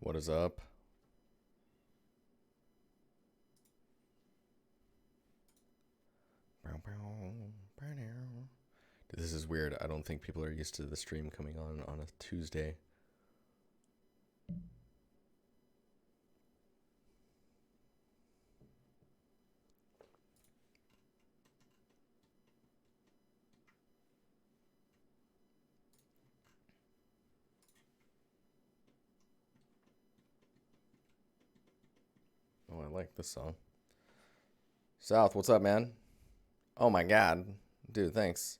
What is up? Dude, this is weird. I don't think people are used to the stream coming on a Tuesday. Oh, I like this song. South, what's up, man? Oh my god. Dude, thanks.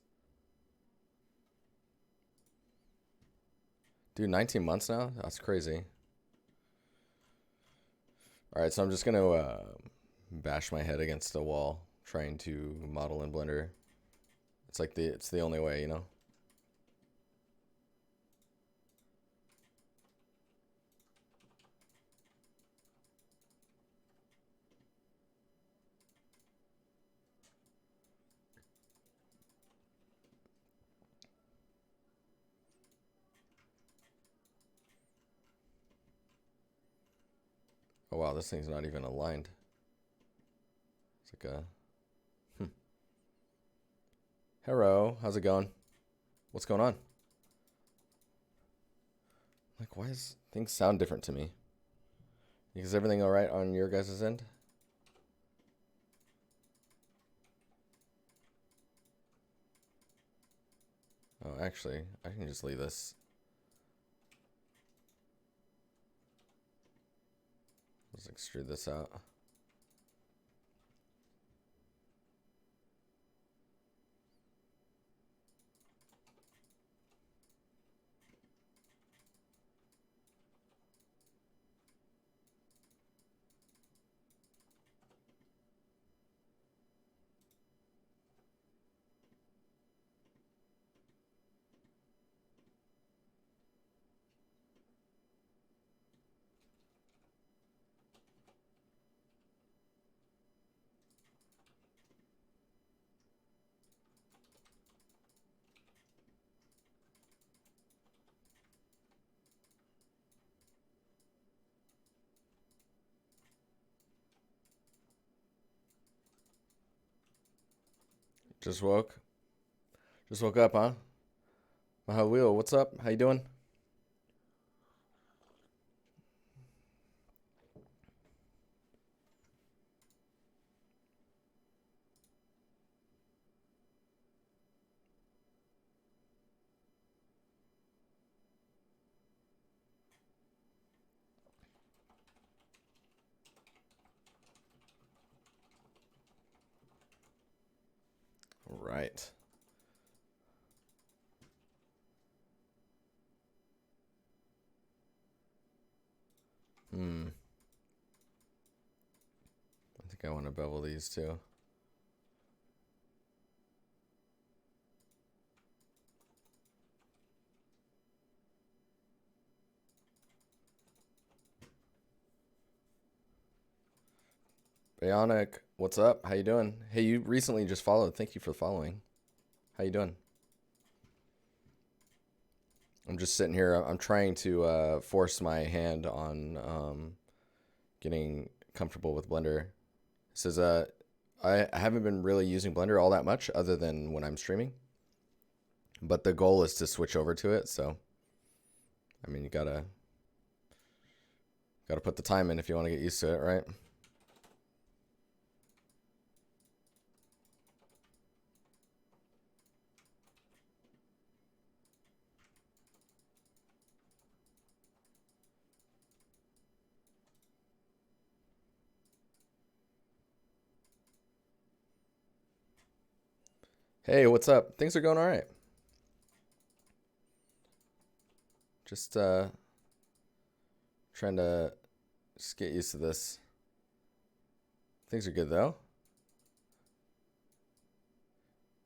Dude, 19 months now? That's crazy. Alright, so I'm just gonna bash my head against a wall trying to model in Blender. It's like it's the only way, you know? Oh wow, this thing's not even aligned. It's like a... Hello, how's it going? What's going on? Like, why does things sound different to me? Is everything alright on your guys' end? Oh, actually, I can just leave this. Let's extrude this out. Just woke. Just woke up, huh? Mahawil, what's up? How you doing? All right. I think I want to bevel these too. Bionic, what's up? How you doing? Hey, you recently just followed. Thank you for following. How you doing? I'm just sitting here. I'm trying to force my hand on getting comfortable with Blender. It says I haven't been really using Blender all that much other than when I'm streaming. But the goal is to switch over to it, so I mean, you gotta put the time in if you want to get used to it, right? Hey, what's up? Things are going all right. Just trying to just get used to this. Things are good though.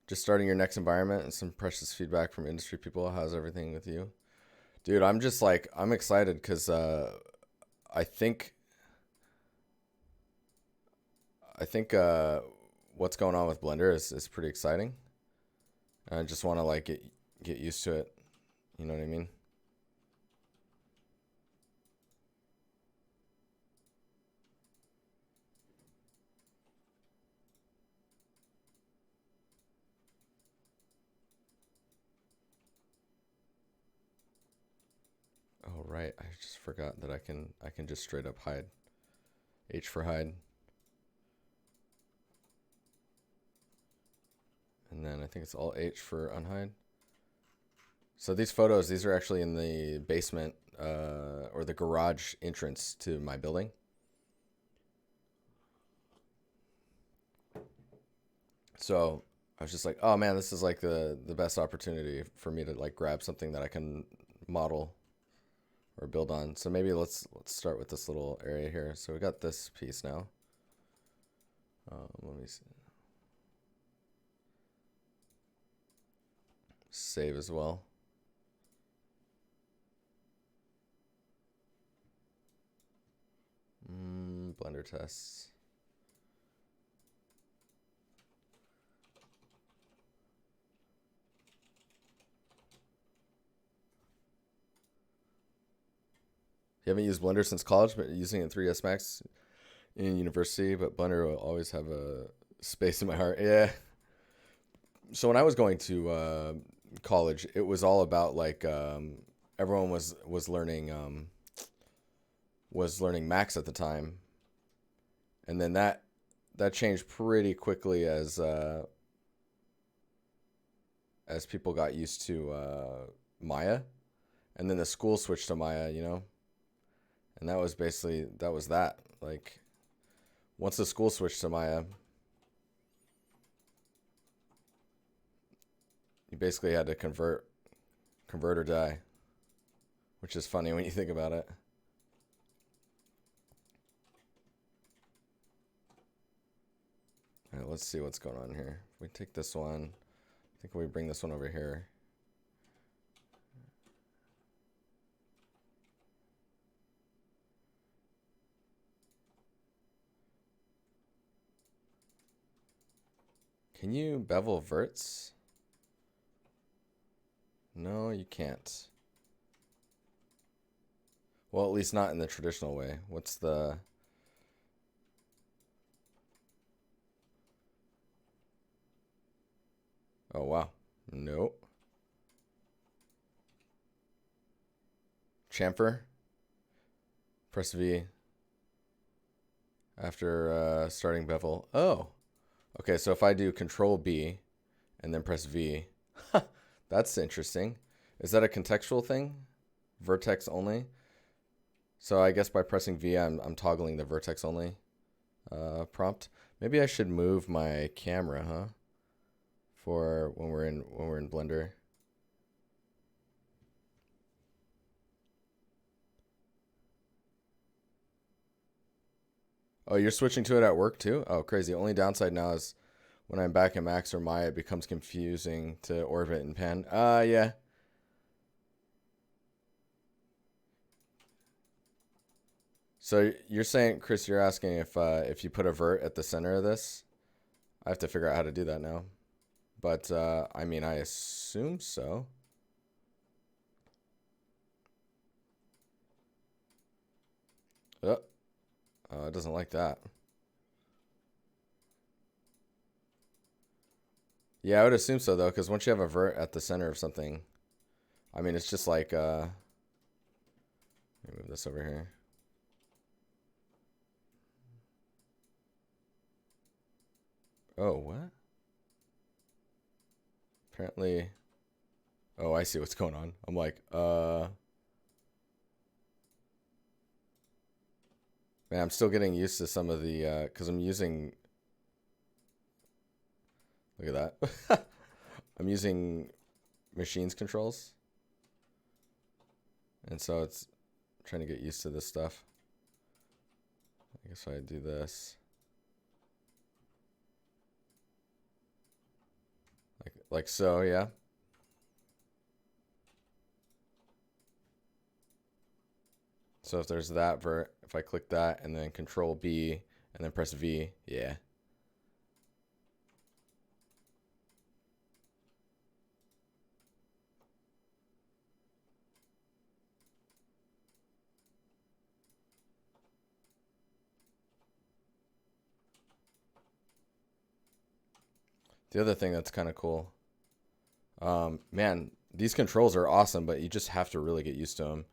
Just starting your next environment and some precious feedback from industry people. How's everything with you? Dude, I'm just like, I'm excited because I think what's going on with Blender is pretty exciting. I just want to like get used to it. You know what I mean? right. I just forgot that I can just straight up hide. H for hide. And then I think it's all H for unhide. So these photos, these are actually in the basement or the garage entrance to my building. So I was just like, oh man, this is like the best opportunity for me to like grab something that I can model or build on. So maybe let's start with this little area here. So we got this piece now. Let me see. Save as well. Blender tests. You haven't used Blender since college, but using it in 3ds Max in university, but Blender will always have a space in my heart. Yeah. So when I was going to college, it was all about like everyone was learning Max at the time, and then that changed pretty quickly as people got used to Maya, and then the school switched to Maya, you know. And that was basically, that. Like, once the school switched to Maya, you basically had to convert or die, which is funny when you think about it. All right, let's see what's going on here. If we take this one, I think we bring this one over here. Can you bevel verts? No, you can't. Well, at least not in the traditional way. What's the... Oh, wow. Nope. Chamfer. Press V. After starting bevel. Oh. Okay, so if I do Control B and then press V, that's interesting. Is that a contextual thing? Vertex only? So I guess by pressing V, I'm toggling the vertex only prompt. Maybe I should move my camera, huh? For when we're in Blender. Oh, you're switching to it at work too? Oh, crazy. Only downside now is when I'm back in Max or Maya, it becomes confusing to orbit and pan. Yeah. So you're saying, Chris, you're asking if you put a vert at the center of this? I have to figure out how to do that now. But, I mean, I assume so. Oh, it doesn't like that. Yeah, I would assume so, though, because once you have a vert at the center of something, I mean, it's just like, let me move this over here. Oh, what? Apparently, oh, I see what's going on. I'm like, man, I'm still getting used to some of the, because I'm using, look at that. I'm using machines controls. And so it's trying to get used to this stuff. I guess I do this. Like so, yeah. So if there's that vert, if I click that and then Control B and then press V, yeah. The other thing that's kind of cool, man, these controls are awesome, but you just have to really get used to them.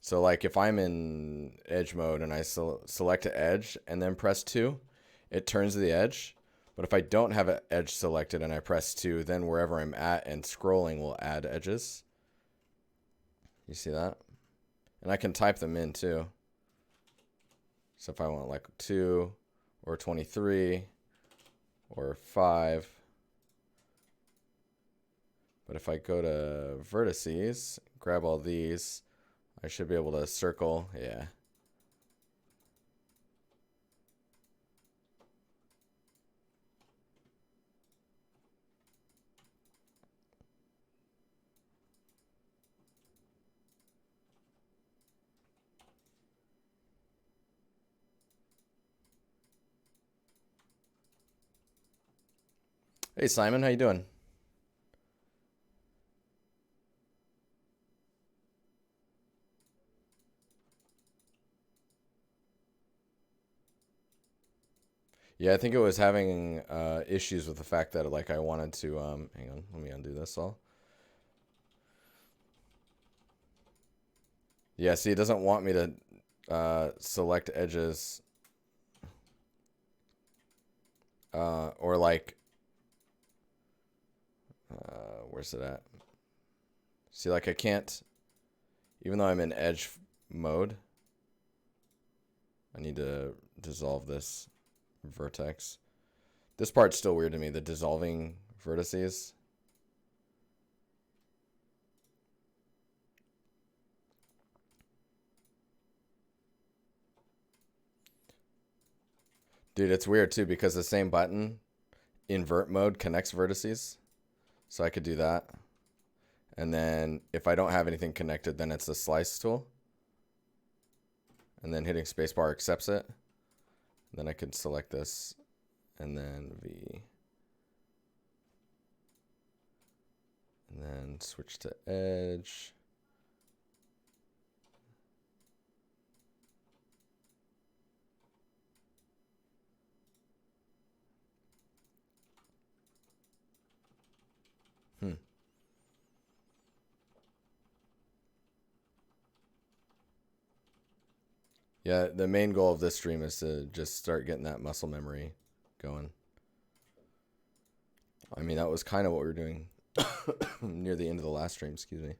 So like if I'm in edge mode and I select an edge and then press 2, it turns the edge. But if I don't have an edge selected and I press 2, then wherever I'm at and scrolling will add edges. You see that? And I can type them in too. So if I want like 2 or 23 or 5. But if I go to vertices, grab all these, I should be able to circle, yeah. Hey Simon, how you doing? Yeah, I think it was having issues with the fact that like I wanted to hang on, let me undo this all. Yeah, see, it doesn't want me to select edges or like where's it at? See, like I can't, even though I'm in edge mode, I need to dissolve this vertex. This part's still weird to me, the dissolving vertices. Dude, it's weird too because the same button, invert mode, connects vertices. So I could do that. And then if I don't have anything connected, then it's the slice tool. And then hitting spacebar accepts it. Then I could select this and then V. And then switch to edge. Yeah, the main goal of this stream is to just start getting that muscle memory going. I mean, that was kind of what we were doing near the end of the last stream, excuse me.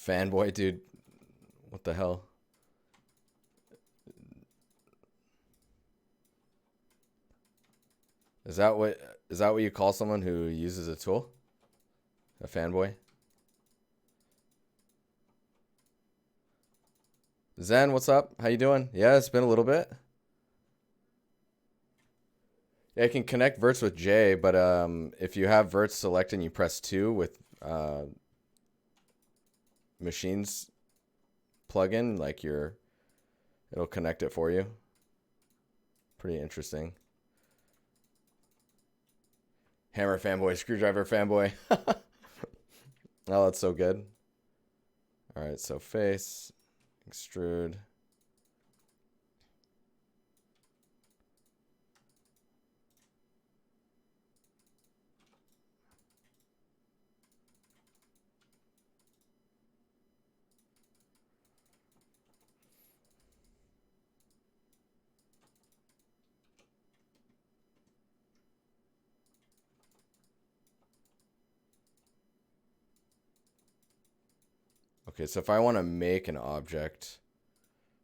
Fanboy, dude. What the hell? Is that what you call someone who uses a tool? A fanboy? Zen, what's up? How you doing? Yeah, it's been a little bit. Yeah, I can connect verts with J, but if you have verts selected and you press 2 with machines plugin, like it'll connect it for you. Pretty interesting. Hammer fanboy, screwdriver fanboy. Oh, that's so good. All right, so face, extrude. Okay, so if I want to make an object,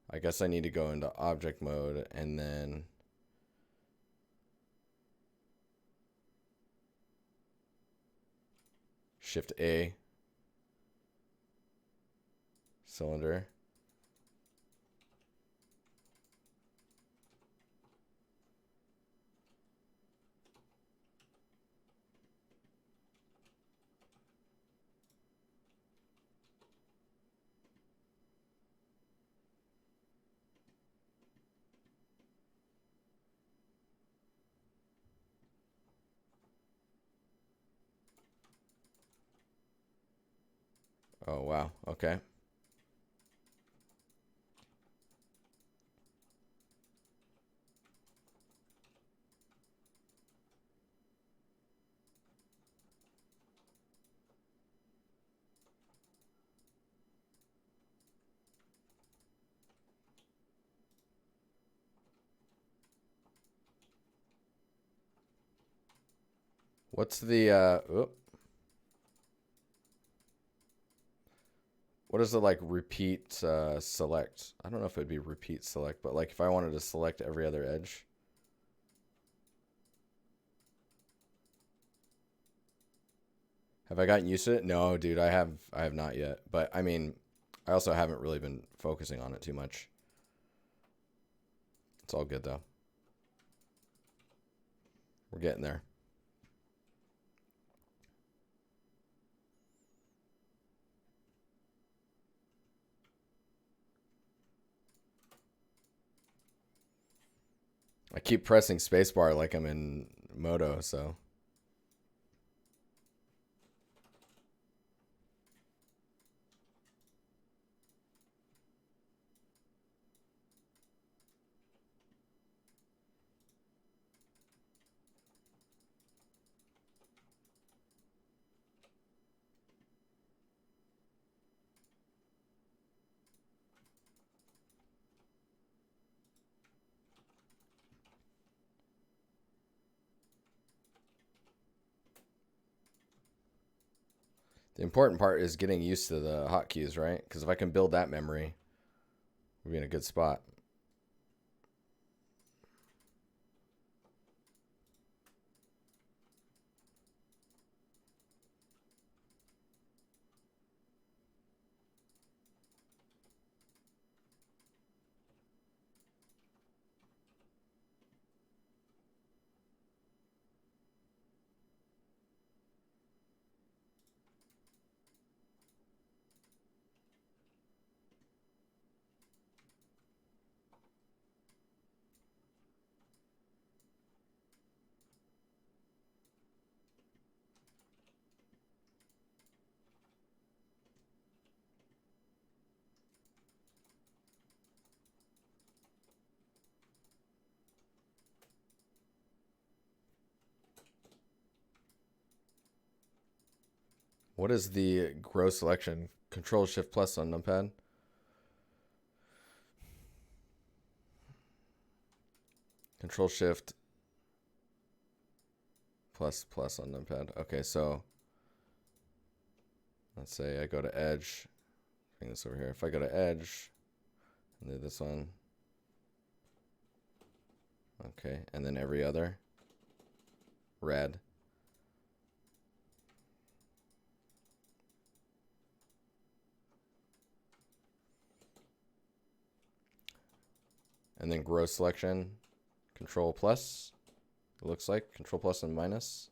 I guess I need to go into object mode and then Shift A, cylinder. Oh, wow. Okay. What's the what is the like repeat select? I don't know if it'd be repeat select, but like if I wanted to select every other edge. Have I gotten used to it? No, dude, I have not yet. But I mean, I also haven't really been focusing on it too much. It's all good though. We're getting there. I keep pressing spacebar like I'm in Moto, so. The important part is getting used to the hotkeys, right? Because if I can build that memory, we'll be in a good spot. What is the grow selection? Control Shift plus on numpad. Control Shift plus plus on numpad. Okay, so let's say I go to edge. Bring this over here. If I go to edge, and do this one. Okay, and then every other. Red. And then grow selection, Control plus. It looks like Control plus and minus.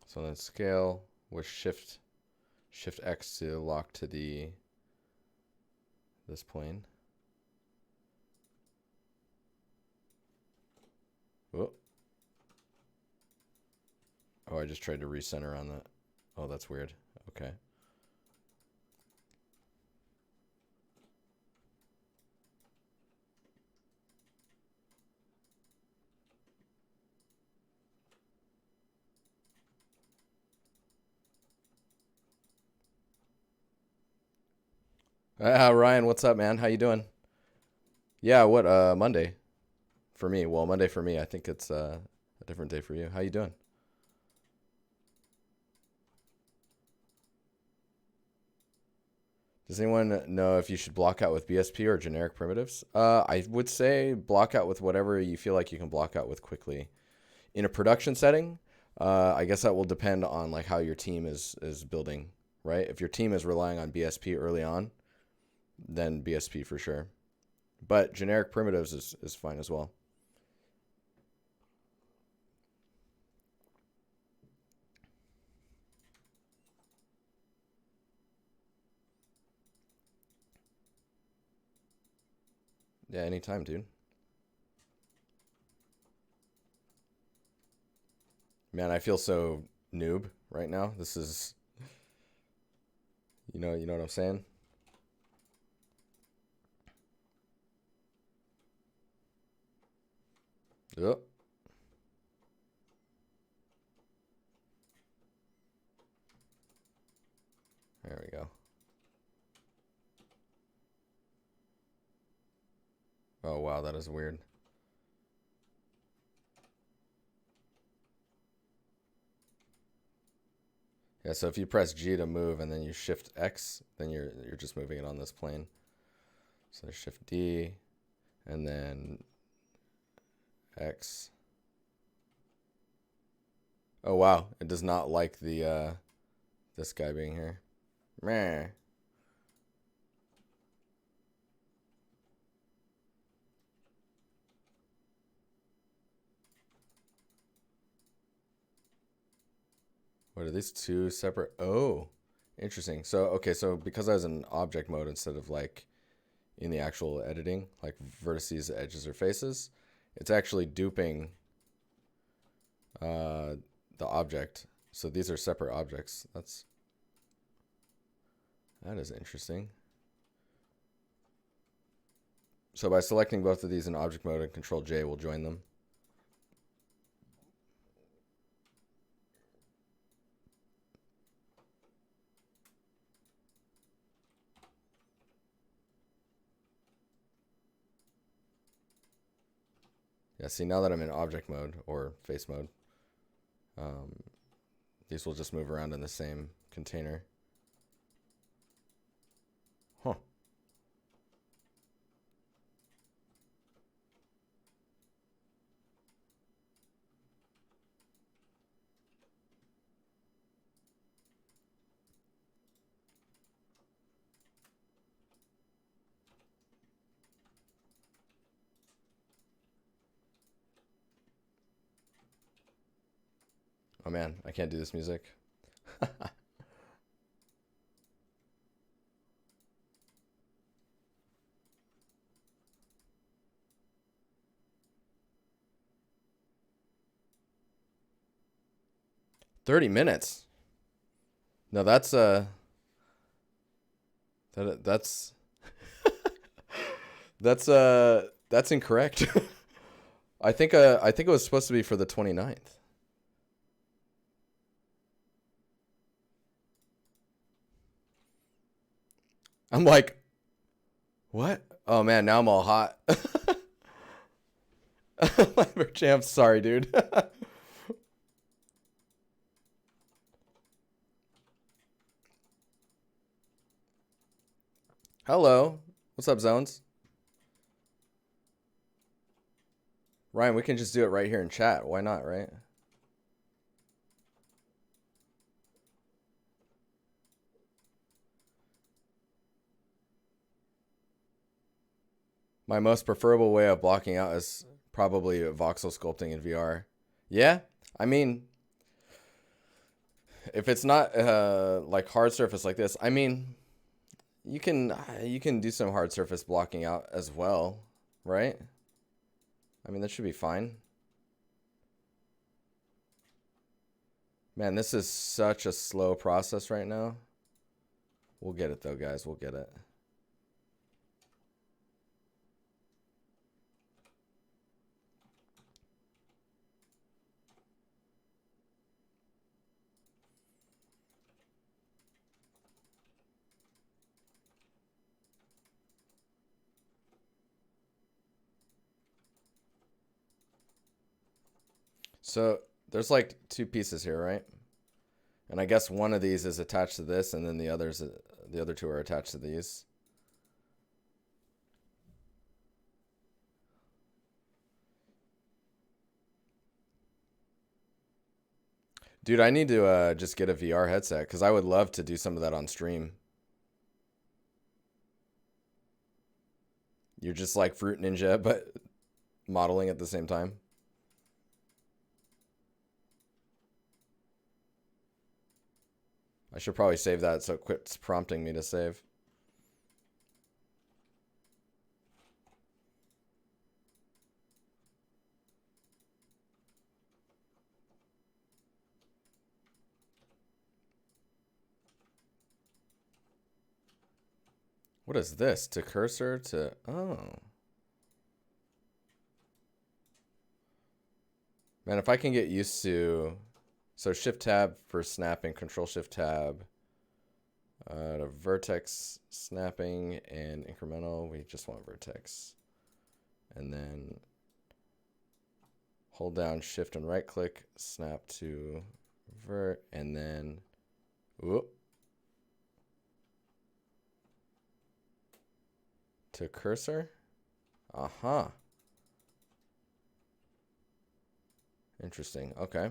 So then scale with Shift X to lock to this plane. Oh, I just tried to recenter on that. Oh, that's weird. Okay. Ryan, what's up, man? How you doing? Yeah, what Monday for me. Well, Monday for me. I think it's a different day for you. How you doing? Does anyone know if you should block out with BSP or generic primitives? I would say block out with whatever you feel like you can block out with quickly. In a production setting, I guess that will depend on like how your team is building, right? If your team is relying on BSP early on, then BSP for sure. But generic primitives is fine as well. Yeah, anytime, dude. Man, I feel so noob right now. This is, you know what I'm saying? Yep. There we go. Oh, wow, that is weird. Yeah, so if you press G to move and then you shift X, then you're just moving it on this plane. So shift D and then X. Oh wow, it does not like the this guy being here. Meh. What are these two separate? Oh, interesting. So okay, so because I was in object mode instead of like in the actual editing, like vertices, edges, or faces, it's actually duping the object. So these are separate objects. That is interesting. So by selecting both of these in object mode and Control J will join them. Yeah, see, now that I'm in object mode or face mode, these will just move around in the same container. Huh. Oh man, I can't do this music. 30 minutes. No, that's that's that's incorrect. I think it was supposed to be for the 29th. I'm like, what? Oh man, now I'm all hot. Jam, sorry, dude. Hello. What's up, Zones? Ryan, we can just do it right here in chat. Why not, right? My most preferable way of blocking out is probably voxel sculpting in VR. Yeah, I mean, if it's not like hard surface like this, I mean, you can do some hard surface blocking out as well, right? I mean, that should be fine. Man, this is such a slow process right now. We'll get it though, guys. We'll get it. So there's like two pieces here, right? And I guess one of these is attached to this, and then the other two are attached to these. Dude, I need to just get a VR headset because I would love to do some of that on stream. You're just like Fruit Ninja, but modeling at the same time. I should probably save that so it quits prompting me to save. What is this? To cursor to, oh. Man, if I can get used to, so shift tab for snapping, control shift tab, to vertex snapping and incremental, we just want vertex. And then hold down shift and right click, snap to vert, and then, whoop, to cursor. Aha. Interesting. Okay.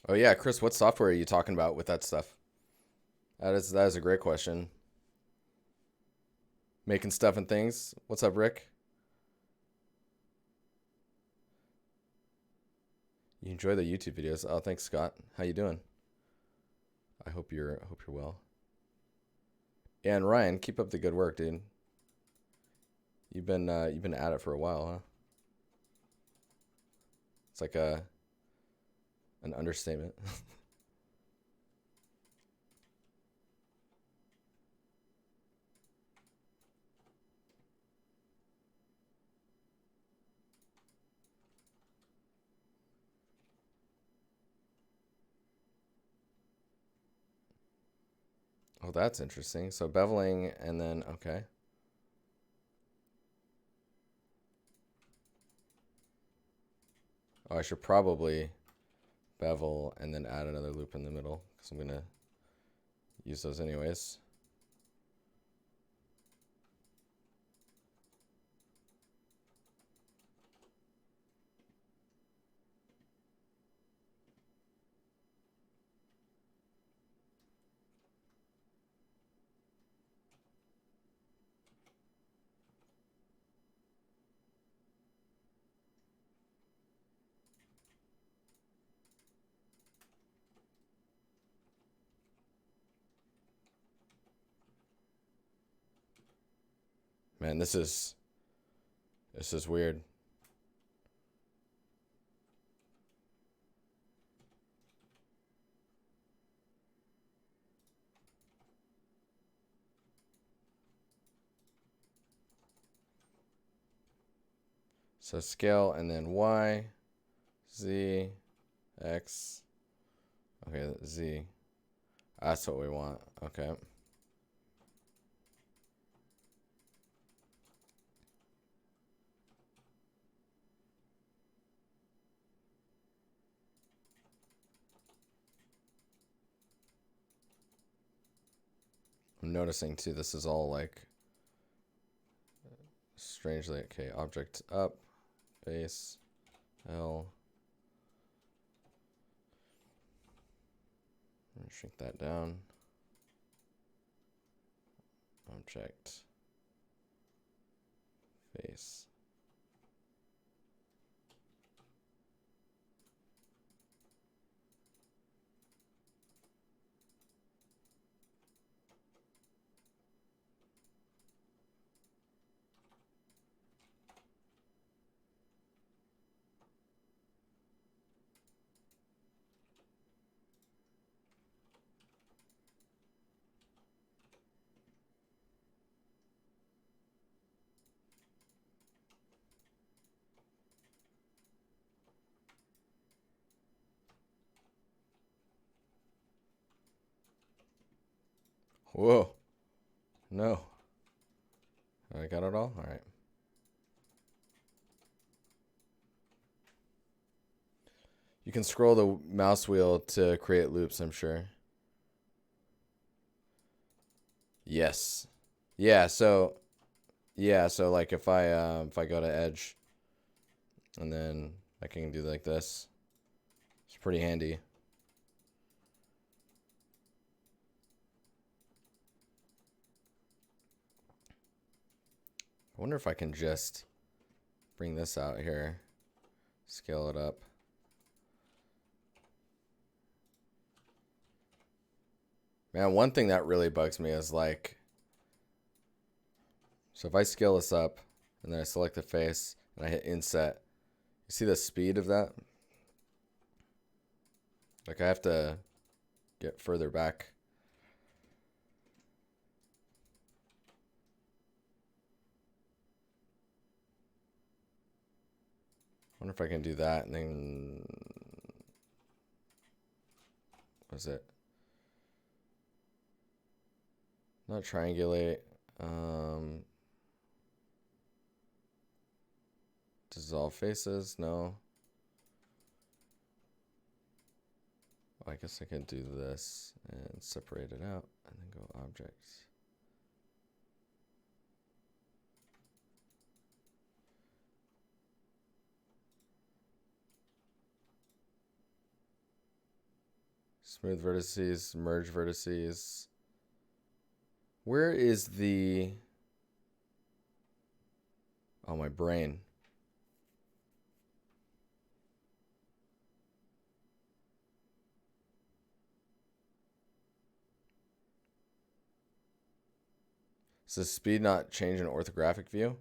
Oh yeah, Chris, what software are you talking about with that stuff? That is a great question. Making stuff and things. What's up, Rick? You enjoy the YouTube videos. Oh, thanks, Scott. How you doing? I hope you're well. And Ryan, keep up the good work, dude. You've been at it for a while, huh? It's like an understatement. Oh, that's interesting. So beveling and then, okay. Oh, I should probably bevel and then add another loop in the middle because I'm going to use those anyways. Man, this is weird. So scale and then Y, Z, X. Okay, Z. That's what we want. Okay. I'm noticing too, this is all like strangely, okay, object up, base, L. Shrink that down. Object, face. Whoa. No. I got it all? All right. You can scroll the mouse wheel to create loops, I'm sure. Yes. Yeah, so like if I go to edge and then I can do like this. pretty handy. I wonder if I can just bring this out here, scale it up. Man, one thing that really bugs me is like, so if I scale this up and then I select the face and I hit inset, you see the speed of that? Like I have to get further back. I wonder if I can do that and then, what is it? Not triangulate. Dissolve faces, no. I guess I can do this and separate it out and then go objects. Smooth vertices, merge vertices. Where is the... Oh, my brain. Does speed not change in orthographic view?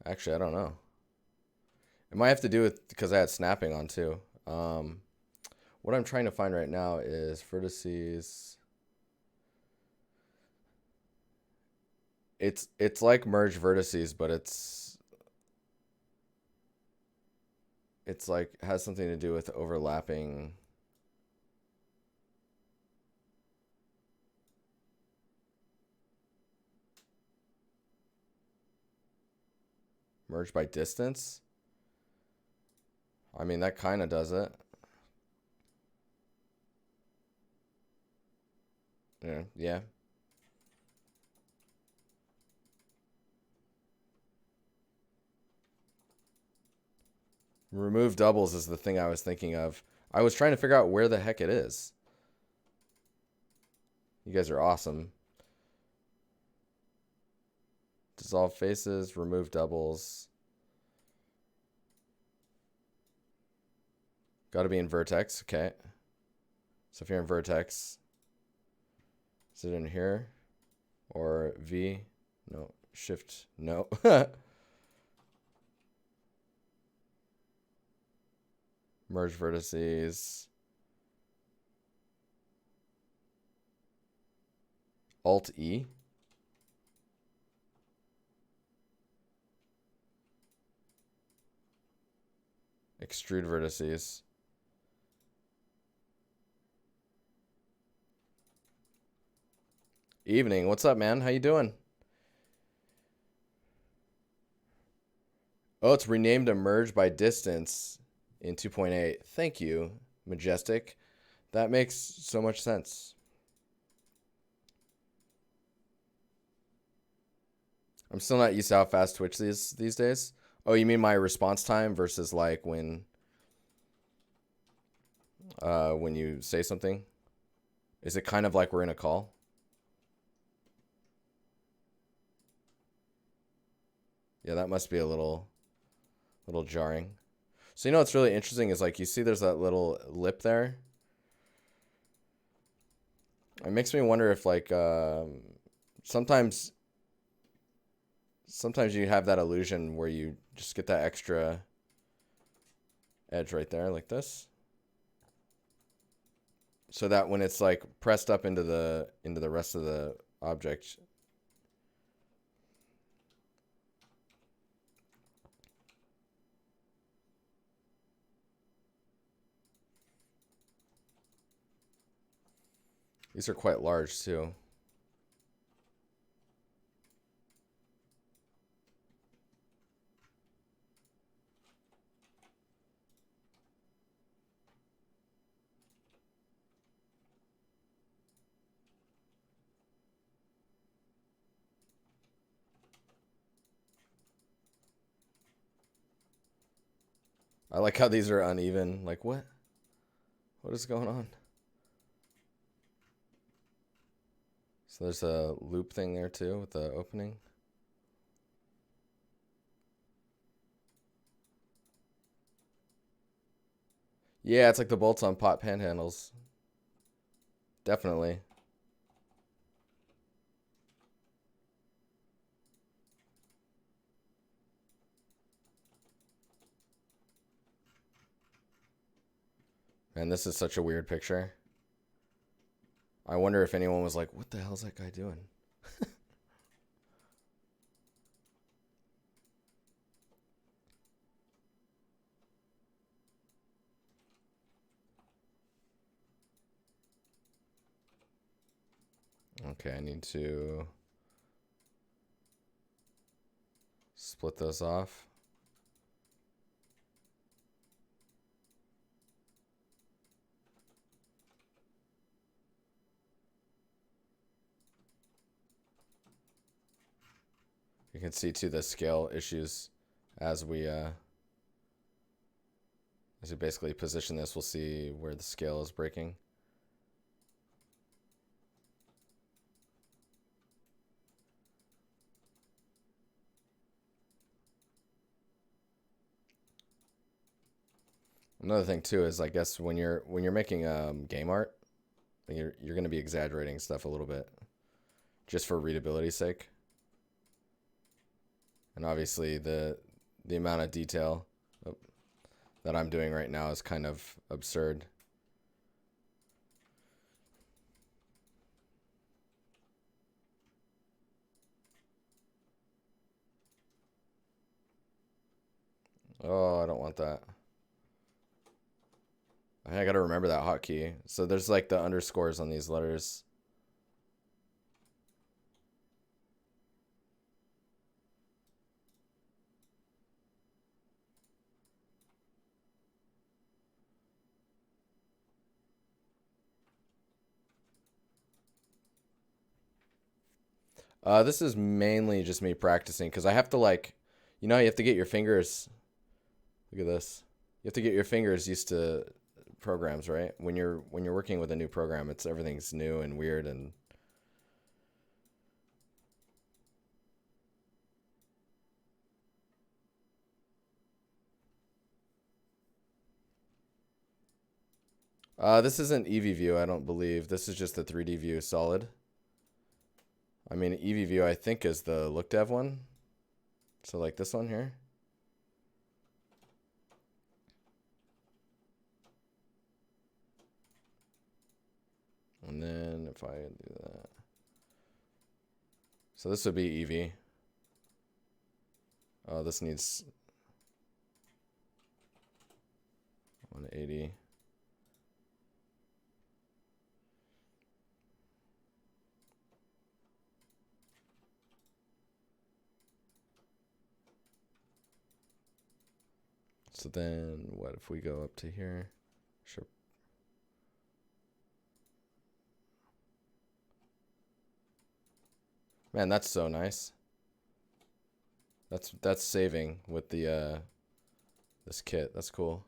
Actually, I don't know. It might have to do with because I had snapping on too. What I'm trying to find right now is vertices. It's like merge vertices, but it's like has something to do with overlapping. Merge by distance. I mean, that kind of does it. Yeah. Remove doubles is the thing I was thinking of. I was trying to figure out where the heck it is. You guys are awesome. Dissolve faces, remove doubles. Got to be in vertex. Okay. So if you're in vertex, is it in here? Or V? No. Shift? No. Merge vertices. Alt E. Extrude vertices. Evening. What's up, man? How you doing? Oh, it's renamed to merge by distance in 2.8. Thank you, Majestic. That makes so much sense. I'm still not used to how fast Twitch these days. Oh, you mean my response time versus like when you say something? Is it kind of like we're in a call? Yeah, that must be a little jarring. So you know what's really interesting is like you see there's that little lip there. It makes me wonder if like sometimes you have that illusion where you just get that extra edge right there like this. So that when it's like pressed up into the rest of the object, these are quite large too. I like how these are uneven. Like, what? What is going on? So there's a loop thing there too with the opening. Yeah, it's like the bolts on pot pan handles. Definitely. Man, this is such a weird picture. I wonder if anyone was like, what the hell is that guy doing? Okay, I need to split those off. You can see too the scale issues as we basically position this. We'll see where the scale is breaking. Another thing too is I guess when you're making game art, you're going to be exaggerating stuff a little bit, just for readability's sake. And obviously the amount of detail that I'm doing right now is kind of absurd. Oh, I don't want that. I gotta remember that hotkey. So there's like the underscores on these letters. This is mainly just me practicing because I have to like, you know, you have to get your fingers. Look at this. You have to get your fingers used to programs, right? When you're working with a new program, everything's new and weird and. This isn't EV view, I don't believe. This is just the 3D view solid. I mean, EV view I think is the look dev one. So like this one here. And then if I do that. So this would be EV. Oh, this needs 180. So then what if we go up to here? Sure. Man, that's so nice. That's saving with the this kit. That's cool.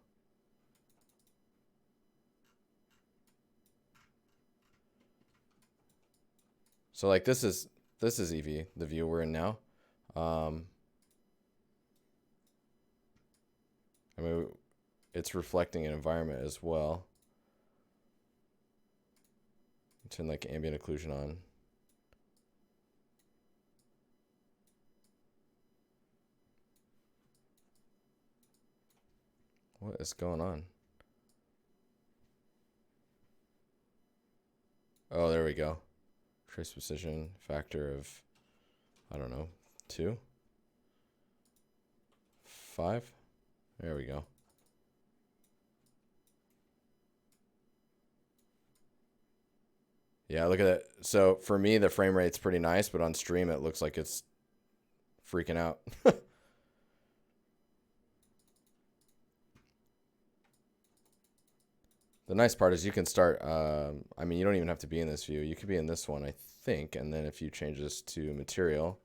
So like this is EV, the view we're in now. I mean, it's reflecting an environment as well. Turn like ambient occlusion on. What is going on? Oh, there we go. Trace precision factor of, I don't know, 2? 5? There we go. Yeah, look at that. So for me, the frame rate's pretty nice, but on stream, it looks like it's freaking out. The nice part is you can start, I mean, you don't even have to be in this view. You could be in this one, I think. And then if you change this to material,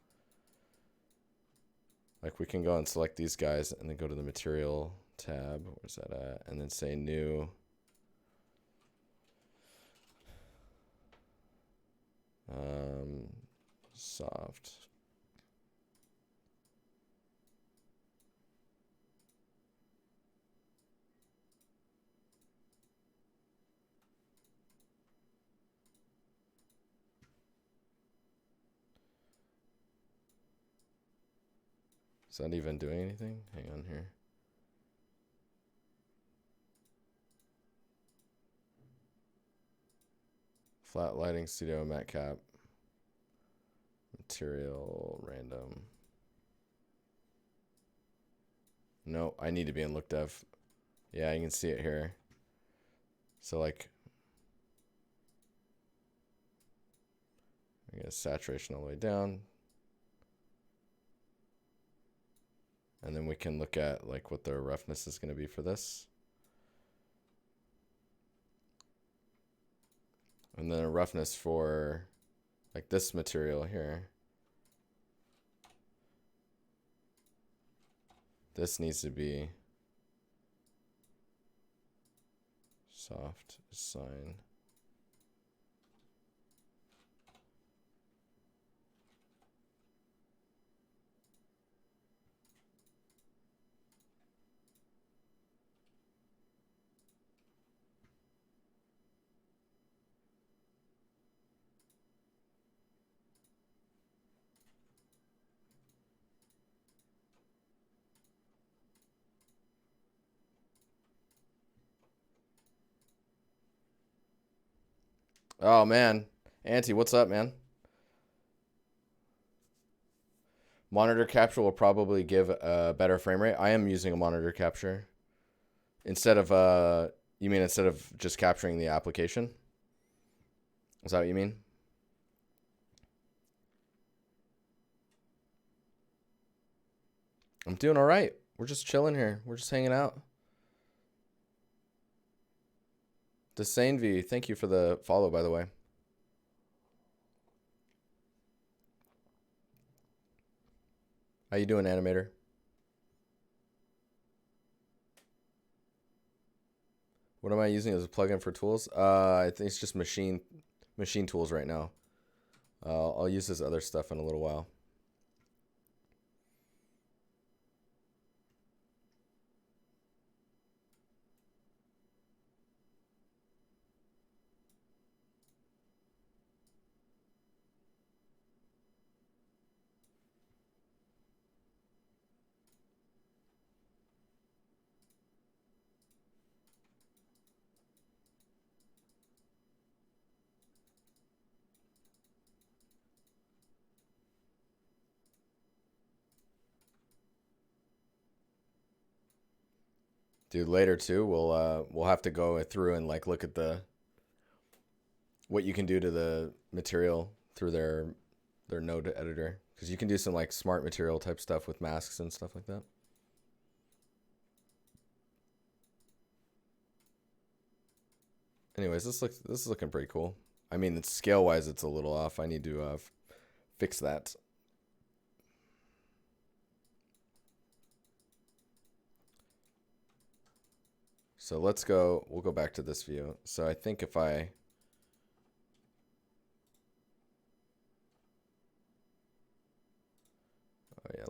like we can go and select these guys and then go to the material tab, where's that at? And then say new. Soft. Is that even doing anything? Hang on here. Flat lighting, studio, matte cap. Material, random. No, I need to be in look dev. Yeah, you can see it here. So like, I guess saturation all the way down. And then we can look at like what the roughness is going to be for this. And then a roughness for like this material here. This needs to be soft sign. Oh man, Auntie, what's up, man? Monitor capture will probably give a better frame rate. I am using a monitor capture instead of you mean instead of just capturing the application? Is that what you mean? I'm doing all right. We're just chilling here. We're just hanging out. Desane V, thank you for the follow, by the way. How you doing, animator? What am I using as a plugin for tools? I think it's just machine tools right now. I'll use this other stuff in a little while. Dude, later too, we'll have to go through and like look at what you can do to the material through their node editor, because you can do some like smart material type stuff with masks and stuff like that. Anyways, this is looking pretty cool. I mean, scale wise, it's a little off. I need to fix that. So we'll go back to this view. So I think if oh yeah,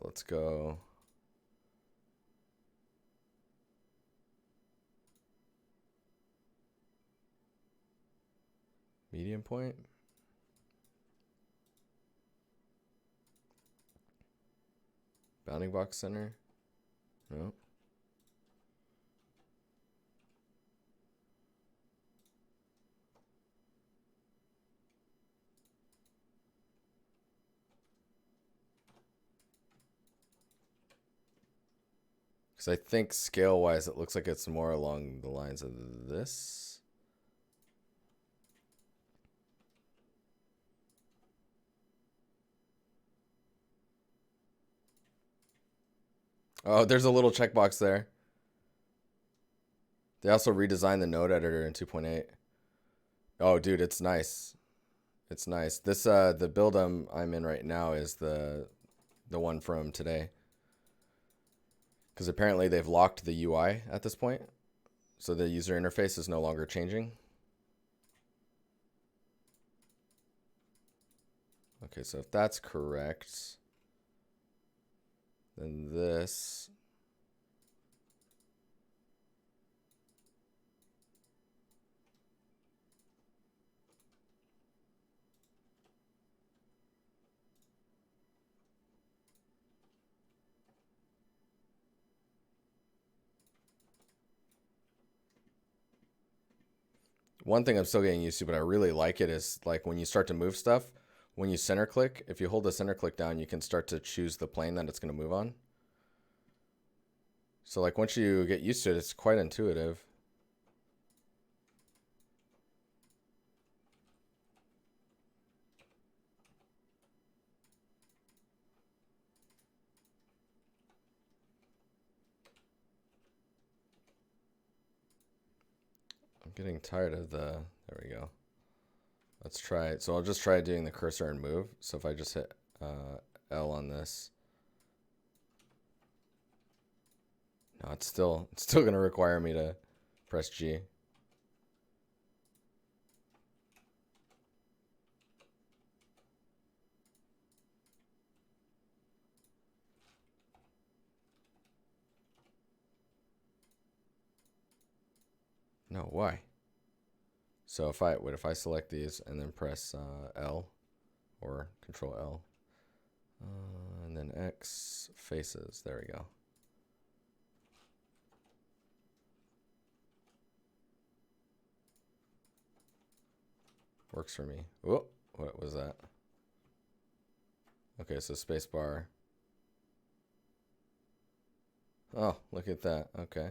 let's go. Medium point. Bounding box center. No. Because I think scale wise, it looks like it's more along the lines of this. Oh, there's a little checkbox there. They also redesigned the node editor in 2.8. Oh, dude, it's nice. It's nice. This the build I'm in right now is the one from today. because apparently they've locked the UI at this point. So the user interface is no longer changing. Okay, so if that's correct, then this. One thing I'm still getting used to, but I really like it, is like when you start to move stuff, when you center click, if you hold the center click down, you can start to choose the plane that it's going to move on. So like once you get used to it, it's quite intuitive. I'm getting tired of the, there we go. Let's try it. So I'll just try doing the cursor and move. So if I just hit L on this. No, it's still going to require me to press G. No, why? So if I select these and then press L or Control L, and then X faces, there we go. Works for me. Oh, what was that? Okay, so space bar. Oh, look at that. Okay.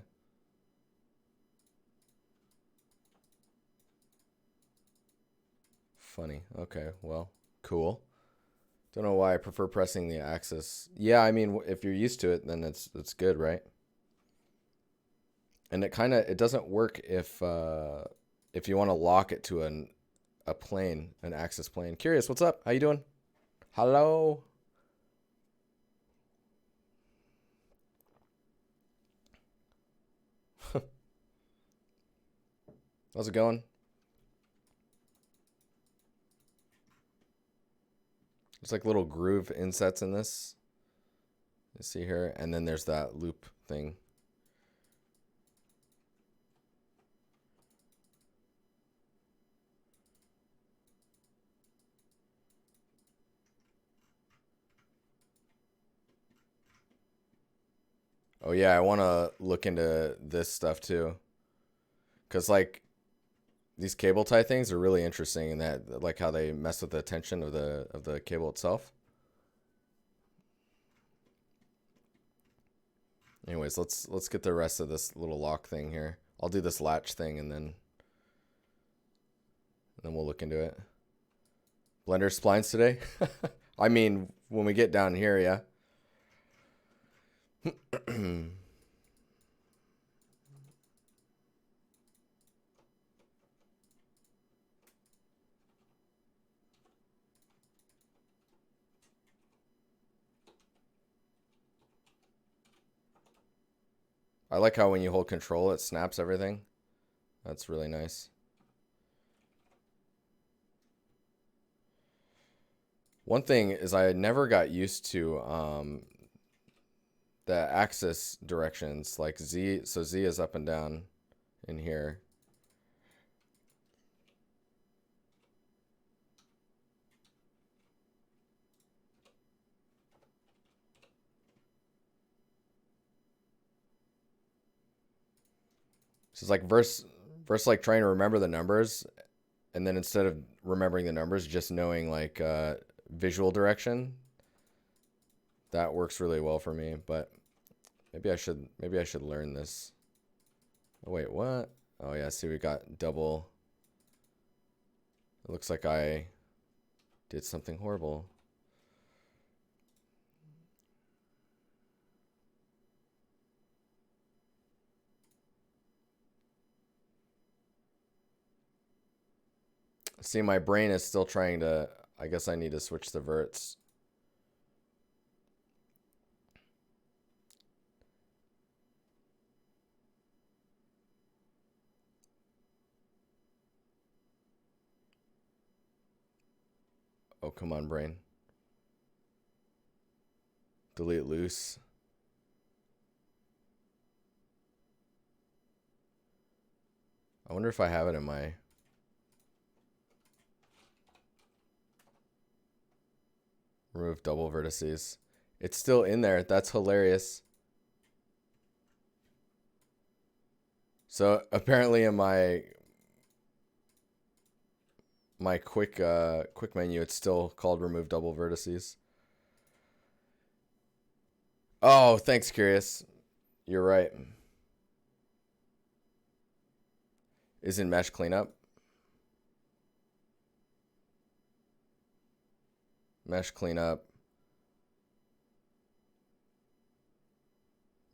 Funny. Okay, well, cool. Don't know why I prefer pressing the axis. Yeah, I mean, if you're used to it, then it's good, right? And it doesn't work if you want to lock it to a plane, an axis plane. Curious, what's up? How you doing? Hello. How's it going? There's like little groove insets in this. You see here, and then there's that loop thing. Oh yeah, I want to look into this stuff too. Cause like these cable tie things are really interesting in that, like how they mess with the tension of the cable itself. Anyways, let's get the rest of this little lock thing here. I'll do this latch thing and then we'll look into it. Blender splines today? I mean, when we get down here, yeah. I like how when you hold control, it snaps everything. That's really nice. One thing is I never got used to the axis directions, like Z. So Z is up and down in here. So it's like verse like trying to remember the numbers, and then instead of remembering the numbers, just knowing like visual direction. That works really well for me, but maybe I should learn this. Oh, wait, what? Oh yeah, see we got double. It looks like I did something horrible. See, my brain is still trying to, I guess I need to switch the verts. come on, brain. Delete loose. I wonder if I have it in my... Remove double vertices. It's still in there. That's hilarious. So apparently in my quick menu, it's still called remove double vertices. Oh, thanks, Curious. You're right. Is in mesh cleanup. Mesh cleanup.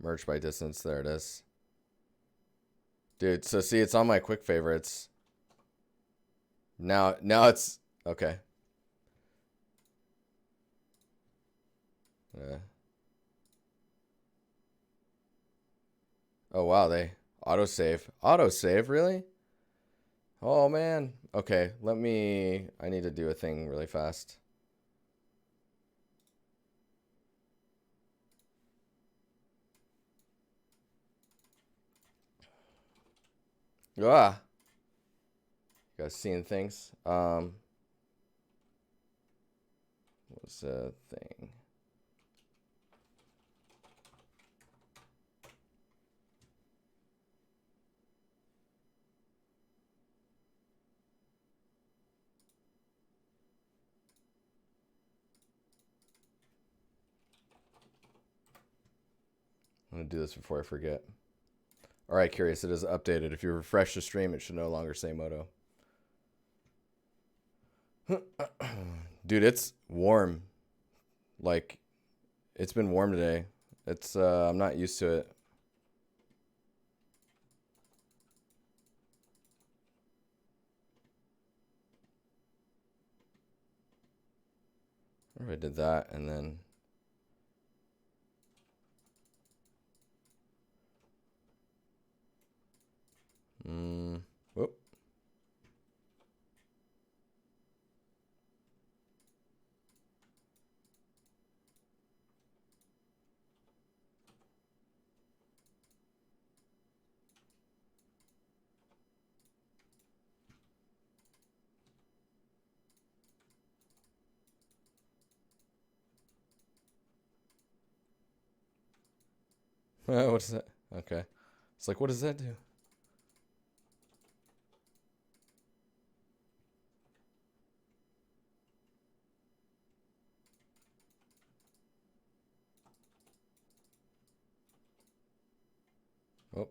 Merge by distance. There it is. Dude, so see, it's on my quick favorites. Now it's okay. Oh wow, they autosave. Autosave, really? Oh man. Okay, I need to do a thing really fast. Ah. You guys seeing things? What's the thing? I'm gonna do this before I forget. All right, Curious, it is updated. If you refresh the stream, it should no longer say Moto. Dude, it's warm. Like, it's been warm today. It's I'm not used to it. I did that and then whoop. What's that? Okay. It's like, what does that do? Oh.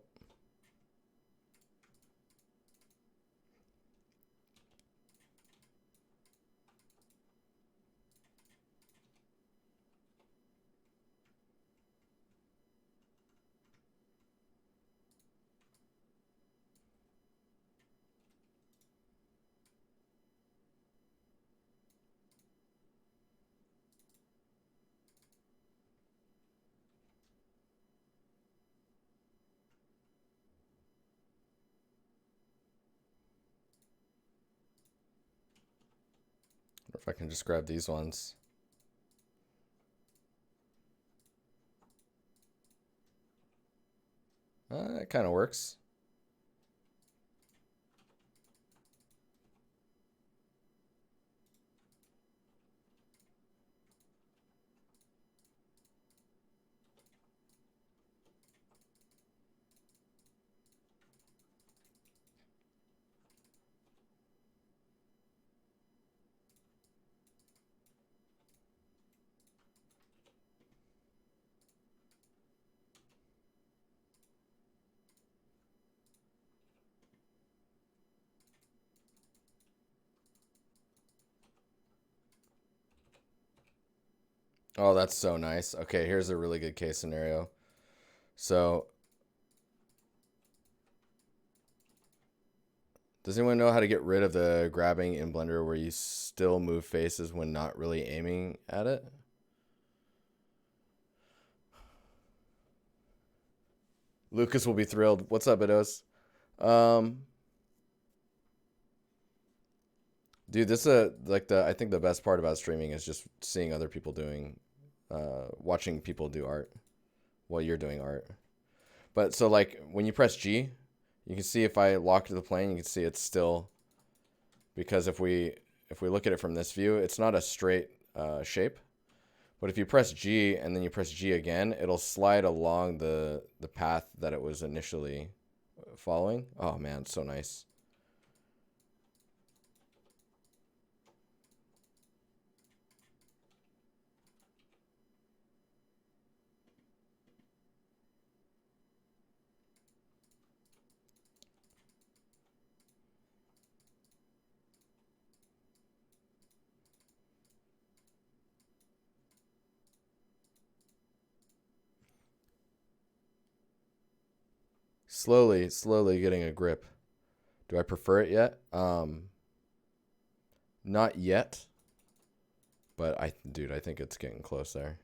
If I can just grab these ones. It kind of works. Oh, that's so nice. Okay, here's a really good case scenario. So, does anyone know how to get rid of the grabbing in Blender where you still move faces when not really aiming at it? Lucas will be thrilled. What's up, Idos? Dude, this is a, like the I think the best part about streaming is just seeing other people doing, watching people do art while you're doing art. But so like when you press G, you can see if I lock to the plane, you can see it's still, because if we look at it from this view, it's not a straight shape. But if you press G and then you press G again, it'll slide along the path that it was initially following. Oh man, so nice. Slowly getting a grip. Do I prefer it yet? Not yet, but dude, I think it's getting close there.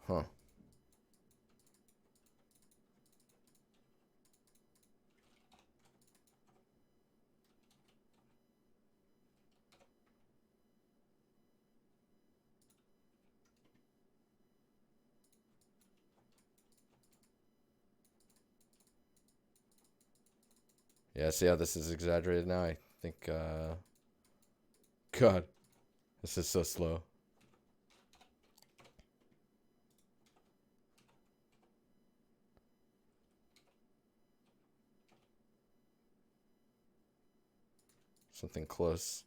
Huh. Yeah, see how this is exaggerated now? I think, God, this is so slow. Something close.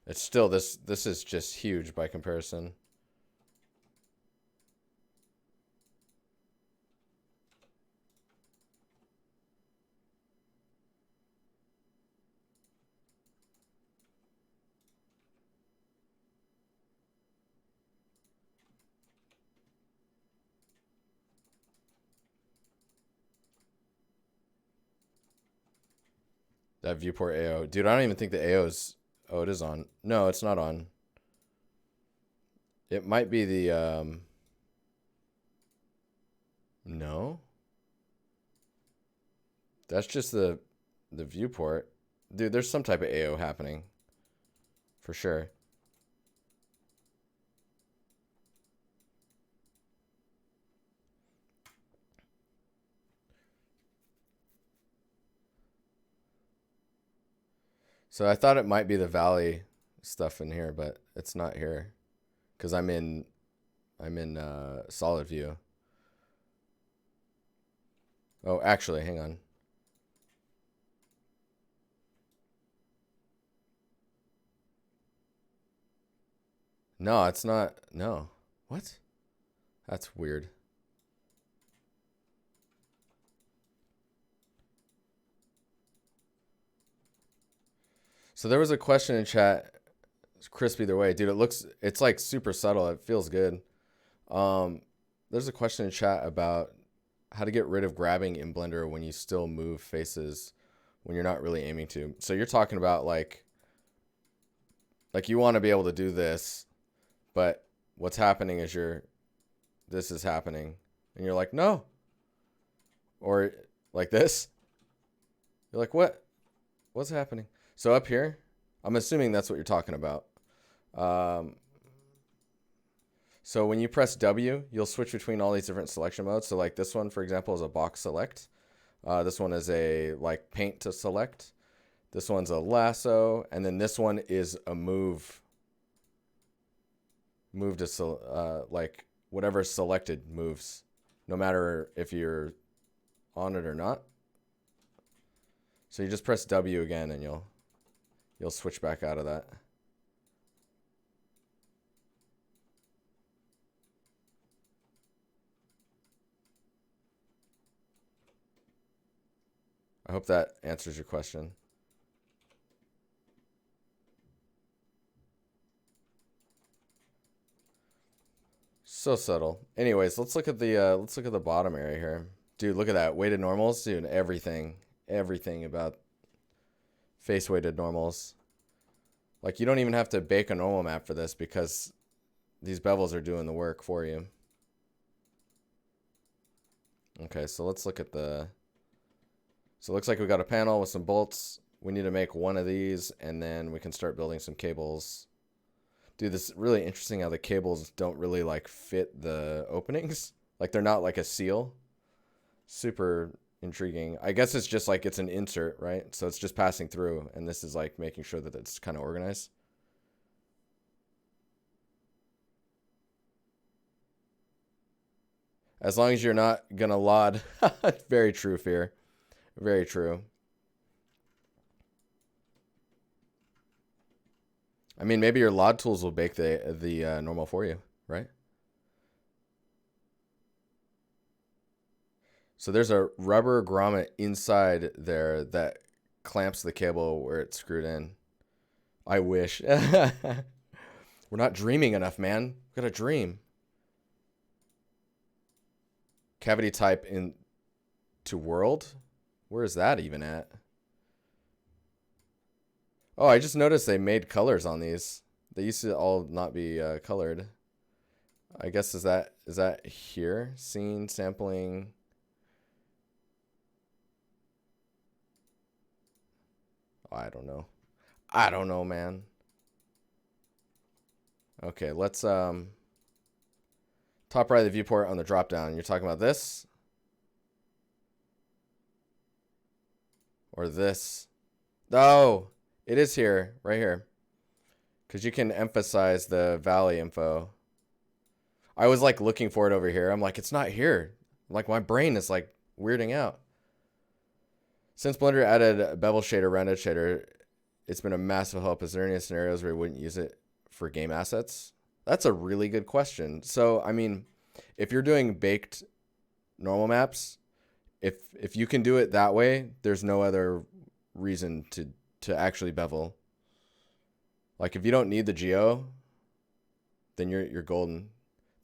It's still, this is just huge by comparison. That viewport AO. Dude, I don't even think the AO's... Oh, it is on. No, it's not on. It might be the... No? That's just the viewport. Dude, there's some type of AO happening. For sure. So I thought it might be the valley stuff in here, but it's not here. Because I'm in solid view. Oh, actually, hang on. No, it's not. No. What? That's weird. So there was a question in chat. It's crisp either way. Dude, it's like super subtle. It feels good. There's a question in chat about how to get rid of grabbing in Blender when you still move faces when you're not really aiming to. So you're talking about like you want to be able to do this, but what's happening is this is happening and you're like, no. Or like this. You're like, what? What's happening? So up here, I'm assuming that's what you're talking about. So when you press W, you'll switch between all these different selection modes. So like this one, for example, is a box select. This one is a like paint to select. This one's a lasso. And then this one is a move. Move to like whatever selected moves, no matter if you're on it or not. So you just press W again and you'll switch back out of that. I hope that answers your question. So subtle. Anyways, let's look at the bottom area here. Dude, look at that. Weighted normals, dude, everything about face weighted normals. Like, you don't even have to bake a normal map for this because these bevels are doing the work for you. Okay, so let's look at the... So it looks like we got a panel with some bolts. We need to make one of these, and then we can start building some cables. Dude, this is really interesting how the cables don't really, like, fit the openings. Like, they're not like a seal. Super intriguing. I guess it's just like it's an insert, right? So it's just passing through, and this is like making sure that it's kind of organized. As long as you're not gonna LOD. Very true, Fear. Very true. I mean, maybe your LOD tools will bake the normal for you, right? So there's a rubber grommet inside there that clamps the cable where it's screwed in. I wish. We're not dreaming enough, man. We gotta dream. Cavity type into world? Where is that even at? Oh, I just noticed they made colors on these. They used to all not be colored. I guess is that here? Scene, sampling. Oh, I don't know. I don't know, man. Okay, let's top right of the viewport on the drop down. You're talking about this? Or this? Oh, it is here, right here. Because you can emphasize the valley info. I was like looking for it over here. I'm like, it's not here. Like, my brain is like weirding out. Since Blender added bevel shader, rounded shader, it's been a massive help. Is there any scenarios where you wouldn't use it for game assets? That's a really good question. So, I mean, if you're doing baked normal maps, if you can do it that way, there's no other reason to actually bevel. Like, if you don't need the geo, then you're golden.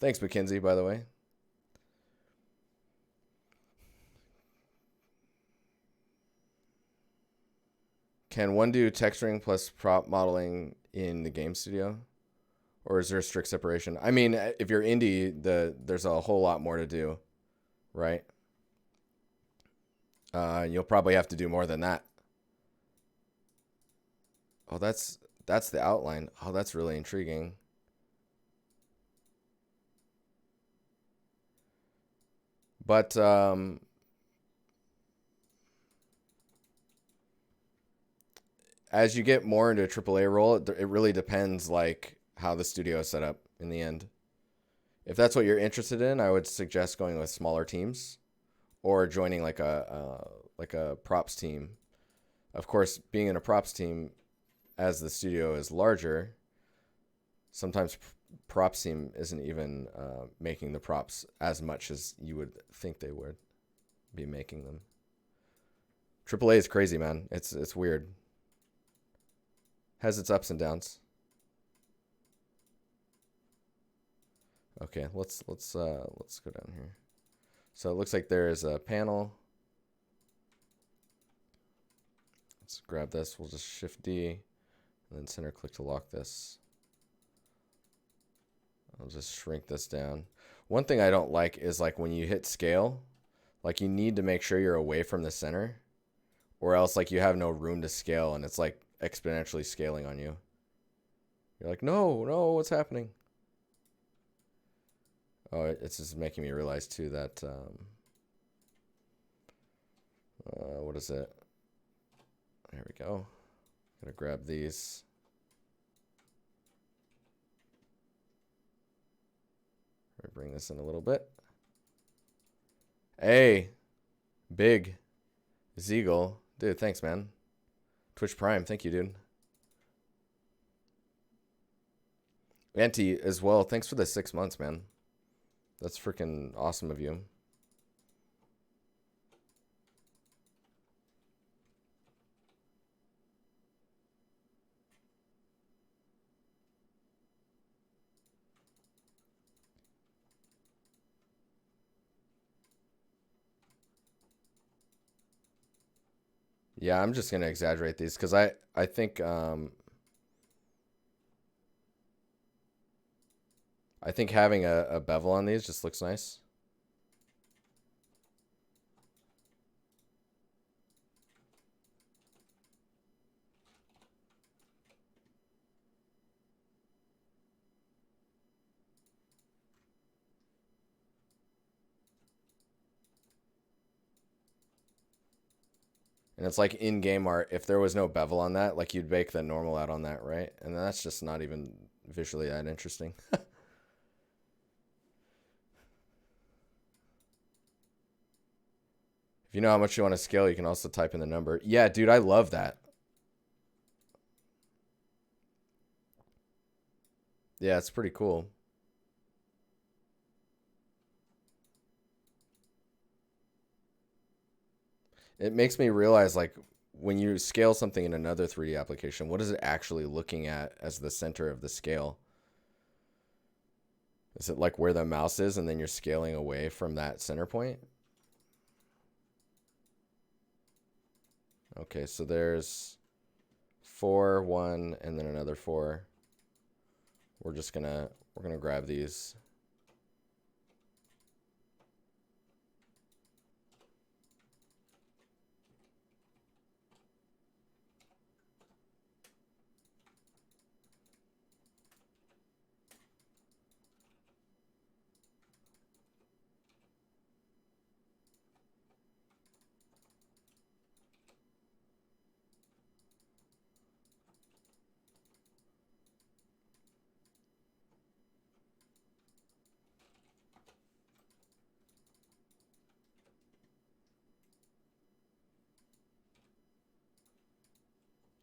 Thanks, Mackenzie, by the way. Can one do texturing plus prop modeling in the game studio? Or is there a strict separation? I mean, if you're indie, there's a whole lot more to do, right? You'll probably have to do more than that. Oh, that's the outline. Oh, that's really intriguing. But as you get more into a AAA role, it really depends like how the studio is set up in the end. If that's what you're interested in, I would suggest going with smaller teams or joining like a props team. Of course, being in a props team, as the studio is larger, sometimes props team isn't even making the props as much as you would think they would be making them. AAA is crazy, man. It's weird. Has its ups and downs. Okay, let's go down here. So it looks like there is a panel. Let's grab this. We'll just Shift D and then center click to lock this. I'll just shrink this down. One thing I don't like is like when you hit scale, like you need to make sure you're away from the center, or else like you have no room to scale and it's like exponentially scaling on you. You're like, no, what's happening? Oh, it's just making me realize too that what is it? There we go. Gotta grab these. Bring this in a little bit. Hey, big Zeagle. Dude, thanks, man. Twitch Prime, thank you, dude. Auntie as well, thanks for the 6 months, man. That's freaking awesome of you. Yeah, I'm just gonna exaggerate these because I think having a bevel on these just looks nice. And it's like in-game art, if there was no bevel on that, like you'd bake the normal out on that, right? And that's just not even visually that interesting. If you know how much you want to scale, you can also type in the number. Yeah, dude, I love that. Yeah, it's pretty cool. It makes me realize, like, when you scale something in another 3D application, what is it actually looking at as the center of the scale? Is it like where the mouse is and then you're scaling away from that center point? Okay, so there's 4, 1, and then another 4. We're gonna grab these.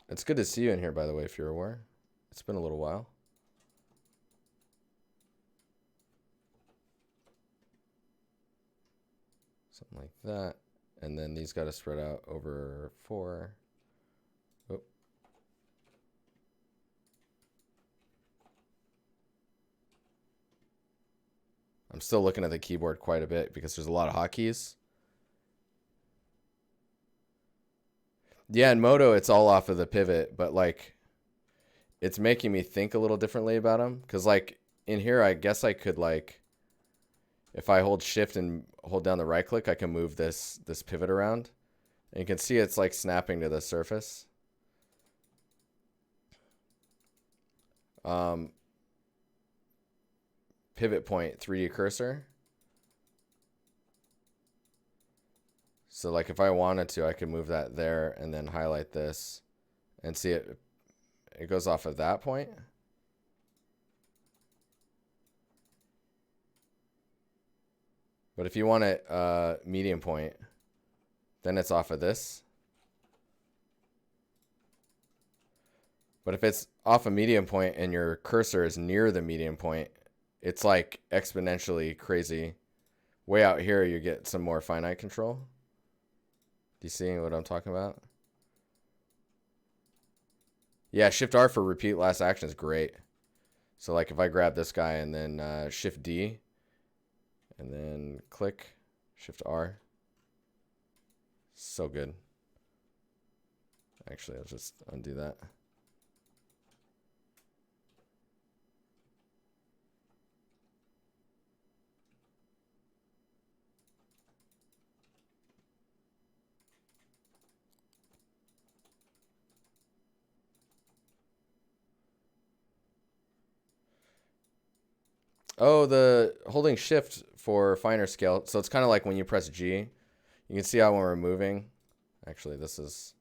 It's good to see you in here, by the way, if you're aware. It's been a little while. Something like that. And then these got to spread out over 4. Oh. I'm still looking at the keyboard quite a bit because there's a lot of hotkeys. Yeah, in Moto, it's all off of the pivot, but like, it's making me think a little differently about them. Because like in here, I guess I could like, if I hold shift and hold down the right click, I can move this pivot around. And you can see it's like snapping to the surface. Pivot point 3D cursor. So like if I wanted to, I could move that there and then highlight this and see it. It goes off of that point. But if you want it medium point, then it's off of this. But if it's off a medium point and your cursor is near the medium point, it's like exponentially crazy. Way out here, you get some more finite control. Do you see what I'm talking about? Yeah, Shift R for repeat last action is great. So like if I grab this guy and then Shift D and then click Shift R. So good. Actually, I'll just undo that. Oh, the holding shift for finer scale. So it's kind of like when you press G. You can see how when we're moving. Actually, this is...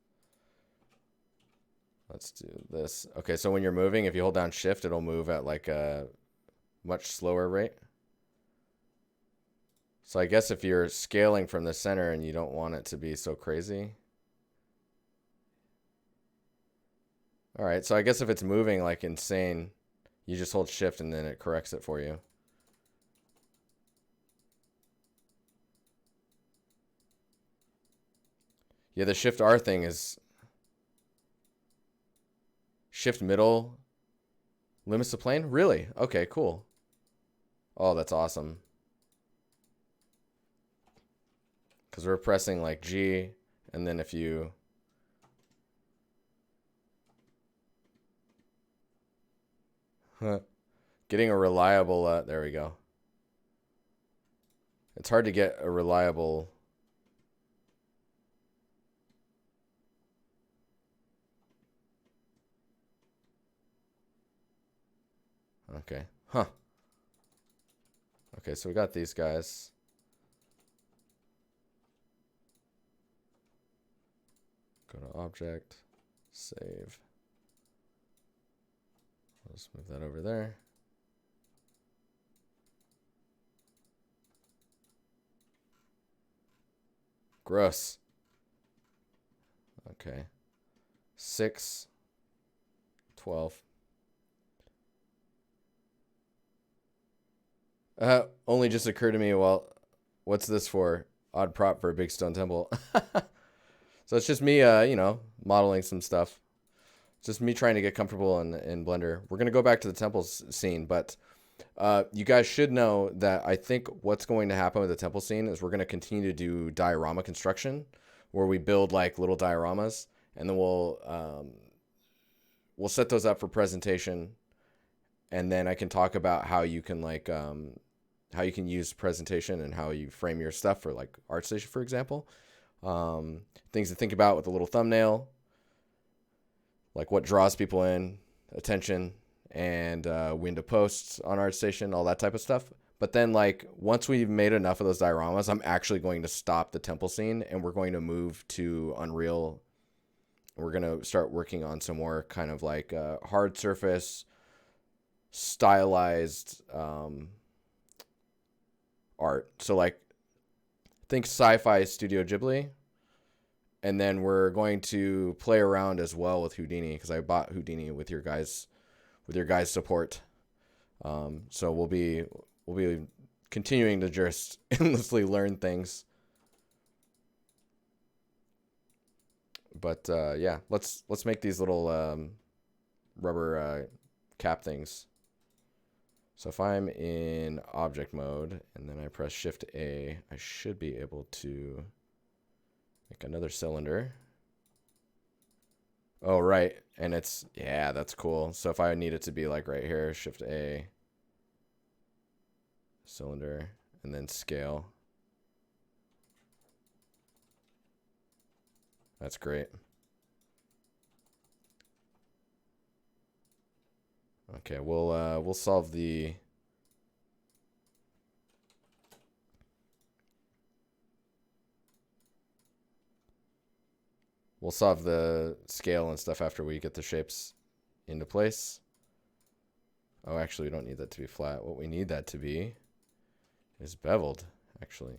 Let's do this. Okay, so when you're moving, if you hold down shift, it'll move at like a much slower rate. So I guess if you're scaling from the center and you don't want it to be so crazy. All right, so I guess if it's moving like insane, you just hold shift and then it corrects it for you. Yeah, the shift R thing is shift middle limits the plane? Really? Okay, cool. Oh, that's awesome. Because we're pressing like G, and then if you Getting a reliable, there we go. It's hard to get a reliable. Okay. Huh. Okay, so we got these guys. Go to object, save. Let's move that over there. Gross. Okay. 6, 12. Only just occurred to me, well, what's this for? Odd prop for a big stone temple. So it's just me, you know, modeling some stuff. It's just me trying to get comfortable in Blender. We're going to go back to the temple scene, but you guys should know that I think what's going to happen with the temple scene is we're going to continue to do diorama construction, where we build like little dioramas, and then we'll set those up for presentation, and then I can talk about how you can like how you can use presentation and how you frame your stuff for like Artstation, for example. Things to think about with a little thumbnail, like what draws people in, attention, and when to post on Artstation, all that type of stuff. But then like once we've made enough of those dioramas, I'm actually going to stop the temple scene and we're going to move to Unreal. We're going to start working on some more kind of like hard surface, stylized art. So like think sci-fi Studio Ghibli. And then we're going to play around as well with Houdini, because I bought Houdini with your guys' support. So we'll be continuing to just endlessly learn things. But yeah, let's make these little rubber cap things. So if I'm in object mode and then I press Shift A, I should be able to make another cylinder. Oh, right. And it's, yeah, that's cool. So if I need it to be like right here, Shift A, cylinder, and then scale. That's great. Okay, we'll solve the scale and stuff after we get the shapes into place. Oh, actually, we don't need that to be flat. What we need that to be is beveled, actually.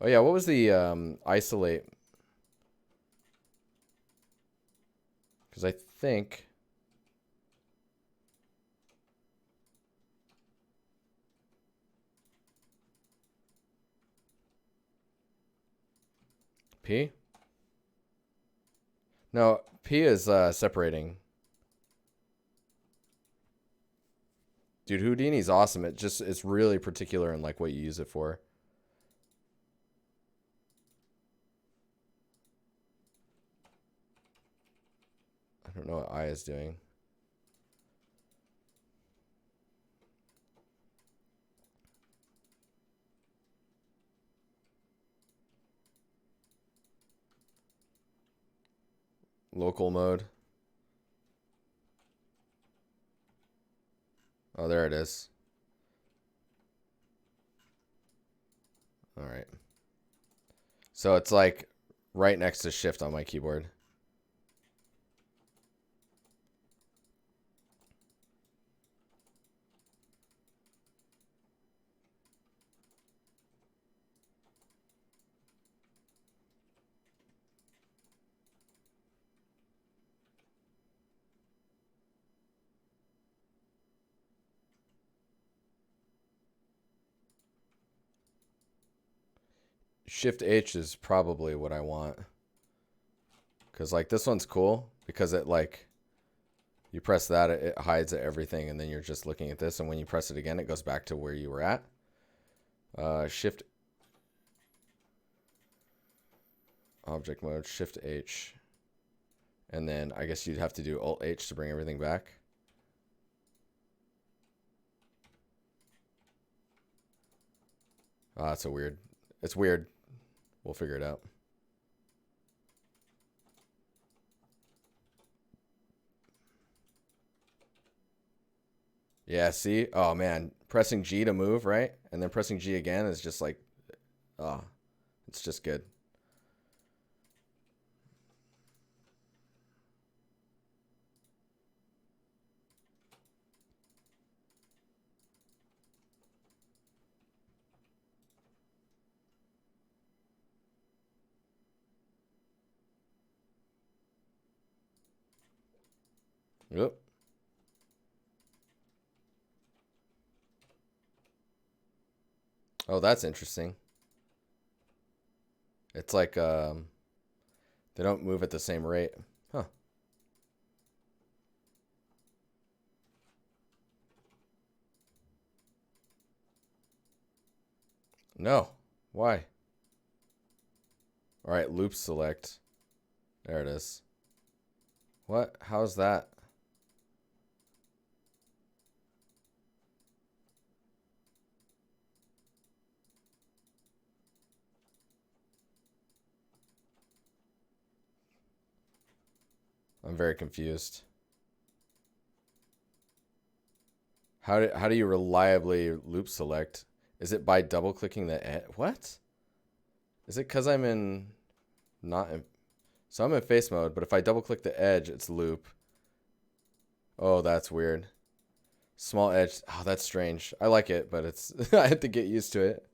Oh yeah, what was the isolate? Because I think P? No, P is separating. Dude, Houdini's awesome. It's really particular in like what you use it for. I don't know what I is doing. Local mode. Oh, there it is. All right. So it's like right next to Shift on my keyboard. Shift H is probably what I want. Because like this one's cool because it like You press that, it hides everything, and then you're just looking at this. And when you press it again, it goes back to where you were at. Shift object mode, Shift H. And then I guess you'd have to do Alt H to bring everything back. Ah, it's it's weird. We'll figure it out. Yeah, see? Oh man, pressing G to move, right? And then pressing G again is just like, oh, it's just good. Yep. Oh, that's interesting. It's like they don't move at the same rate. Huh. No. Why? All right, loop select. There it is. What? How's that? I'm very confused. How do you reliably loop select? Is it by double clicking the what? Is it because I'm in not in, so I'm in face mode, but if I double click the edge, it's loop. Oh, that's weird. Small edge. Oh, that's strange. I like it, but it's I have to get used to it.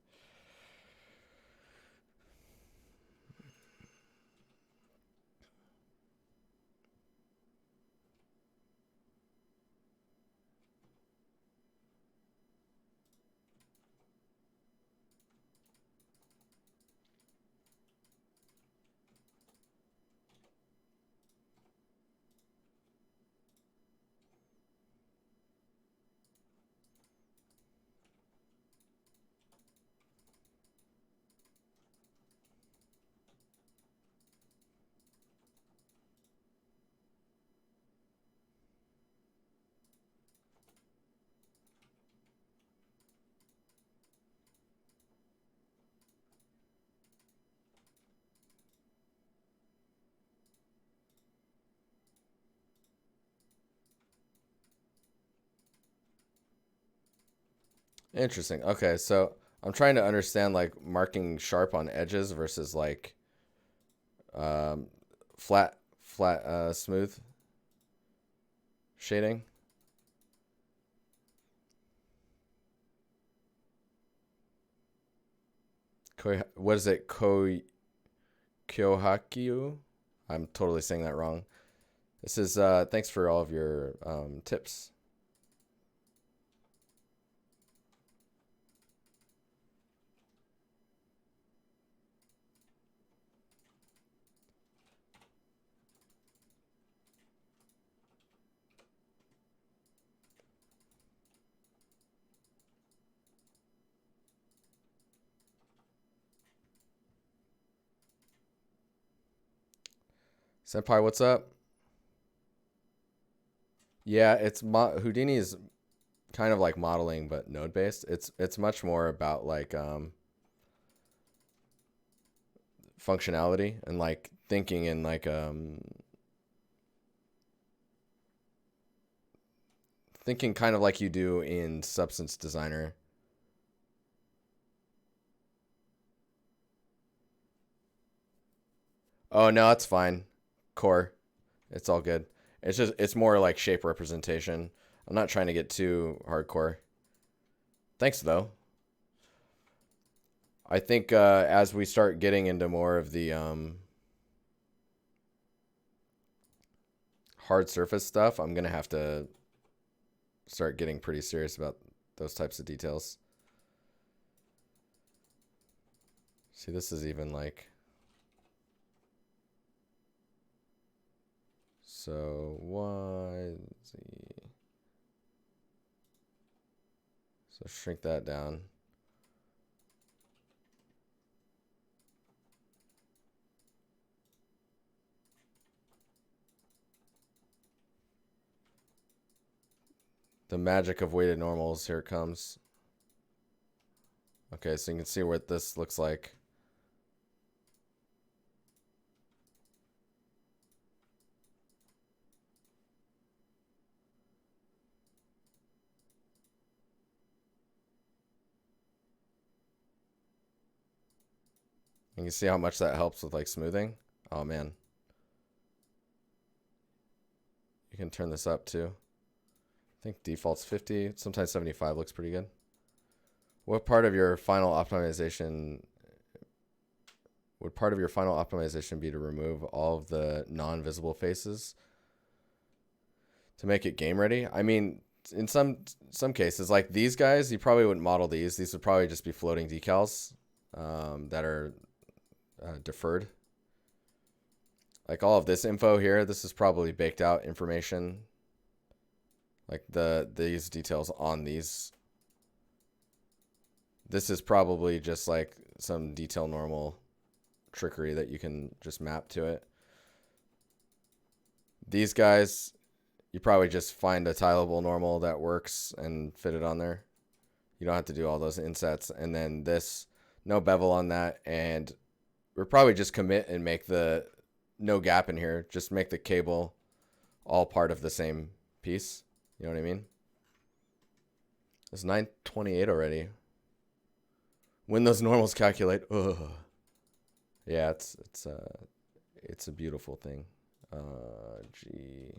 Interesting. Okay, so I'm trying to understand like marking sharp on edges versus like um, flat, smooth shading. What is it? Kyohakyu? I'm totally saying that wrong. This is thanks for all of your tips. Senpai, what's up? Yeah, Houdini is kind of like modeling, but node based. It's much more about like functionality and like thinking in like thinking kind of like you do in Substance Designer. Oh no, it's fine. Core, it's all good. It's more like shape representation. I'm not trying to get too hardcore. Thanks though. I think as we start getting into more of the hard surface stuff, I'm gonna have to start getting pretty serious about those types of details. See, this is even like So Y, Z. So shrink that down. The magic of weighted normals, here it comes. Okay, so you can see what this looks like. You can see how much that helps with like smoothing. Oh man. You can turn this up too. I think default's 50, sometimes 75 looks pretty good. What part of your final optimization be to remove all of the non-visible faces to make it game ready? I mean, in some cases, like these guys, you probably wouldn't model these. These would probably just be floating decals that are deferred. Like all of this info here, this is probably baked out information. Like these details on these. This is probably just like some detail normal trickery that you can just map to it. These guys, you probably just find a tileable normal that works and fit it on there. You don't have to do all those insets. And then this, no bevel on that. And we're probably just commit and make the no gap in here. Just make the cable all part of the same piece. You know what I mean? It's 9:28 already. When those normals calculate, ugh. Yeah, it's a beautiful thing. G.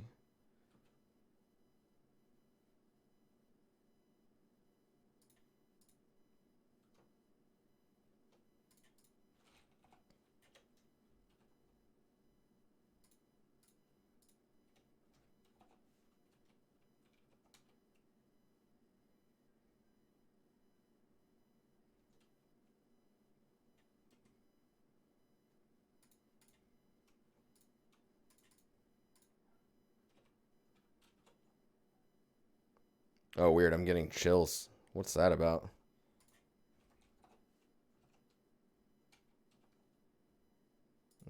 Oh, weird. I'm getting chills. What's that about?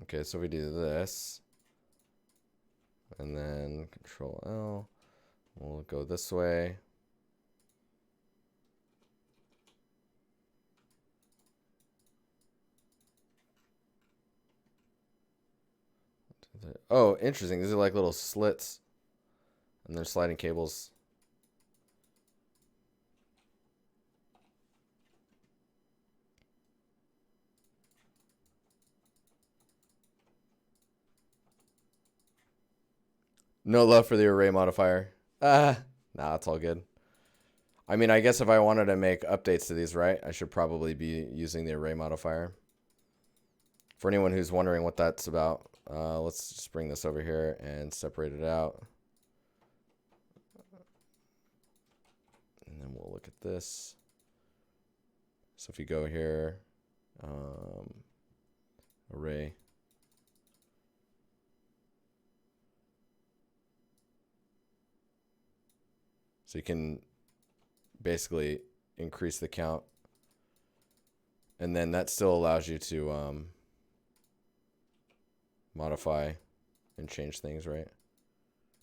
Okay, so we do this. And then Control L. We'll go this way. Oh, interesting. These are like little slits. And they're sliding cables. No love for the array modifier. Nah, it's all good. I mean, I guess if I wanted to make updates to these, right, I should probably be using the array modifier. For anyone who's wondering what that's about, let's just bring this over here and separate it out. And then we'll look at this. So if you go here, array. So you can basically increase the count. And then that still allows you to modify and change things, right?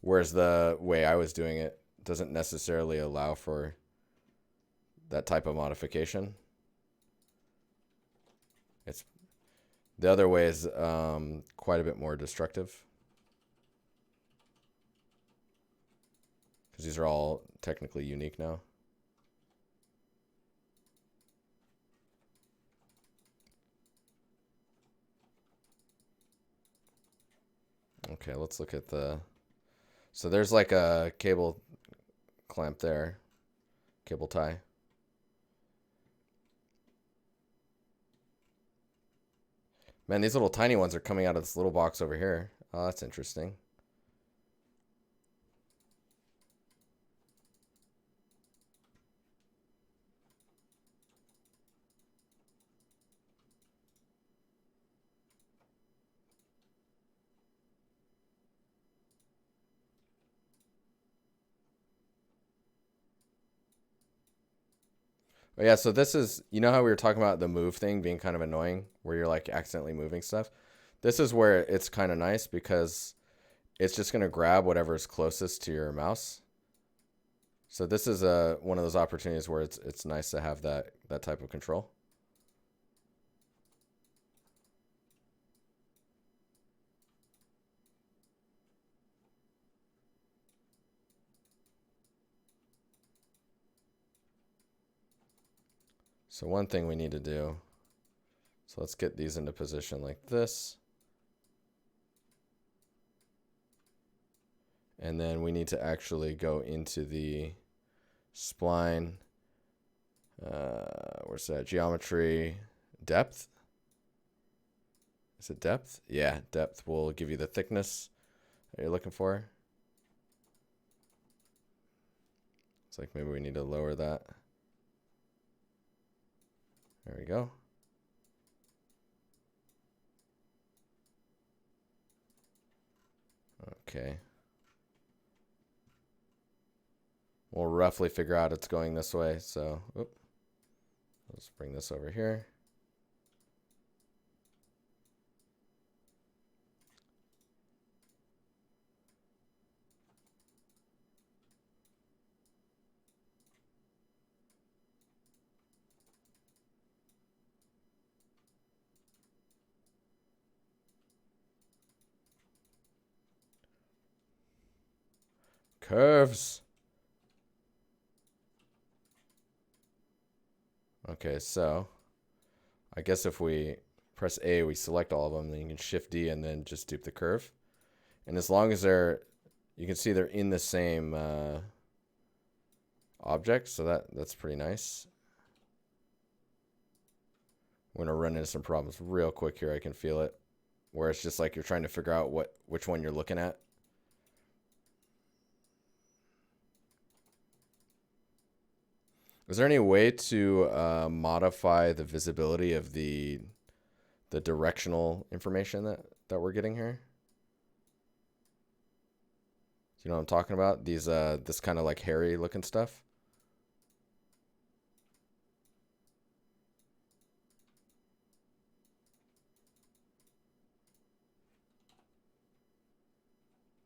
Whereas the way I was doing it doesn't necessarily allow for that type of modification. It's the other way is quite a bit more destructive. Because these are all technically unique now. Okay, let's look at the... So there's like a cable clamp there. Cable tie. Man, these little tiny ones are coming out of this little box over here. Oh, that's interesting. Oh, yeah, so this is, you know how we were talking about the move thing being kind of annoying, where you're like accidentally moving stuff? This is where it's kind of nice because it's just going to grab whatever's closest to your mouse. So this is one of those opportunities where it's nice to have that type of control. So one thing we need to do, so let's get these into position like this. And then we need to actually go into the spline. Where's that? Geometry, depth. Is it depth? Yeah, depth will give you the thickness that you're looking for. It's like maybe we need to lower that. There we go. Okay. We'll roughly figure out it's going this way. So, let's bring this over here. Curves. Okay, so I guess if we press A, we select all of them, then you can Shift D and then just dupe the curve. And as long as you can see they're in the same object, so that's pretty nice. I'm gonna run into some problems real quick here. I can feel it, where it's just like you're trying to figure out which one you're looking at. Is there any way to modify the visibility of the directional information that we're getting here? You know what I'm talking about? These this kind of like hairy looking stuff.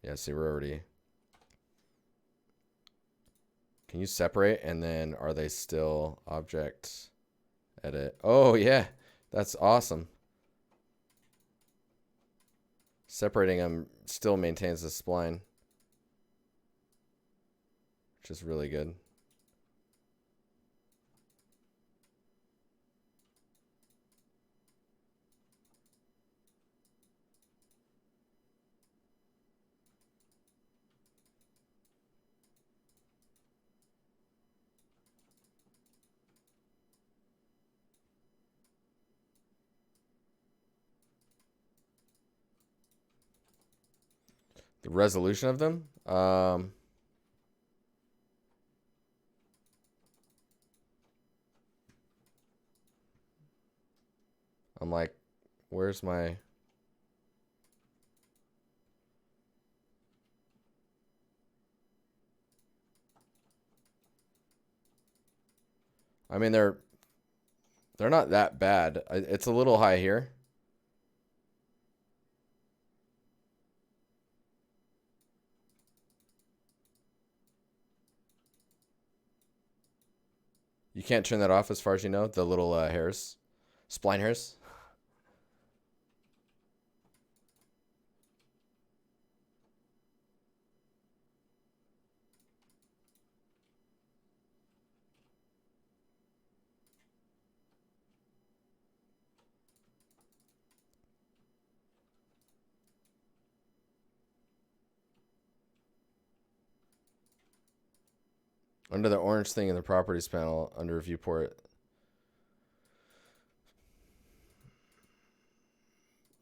Yeah, see, we're already. Can you separate and then are they still object edit? Oh yeah, that's awesome. Separating them still maintains the spline, which is really good. The resolution of them, I'm like, where's my? I mean, they're not that bad. It's a little high here. You can't turn that off as far as you know, the little hairs, spline hairs. Under the orange thing in the properties panel, under viewport.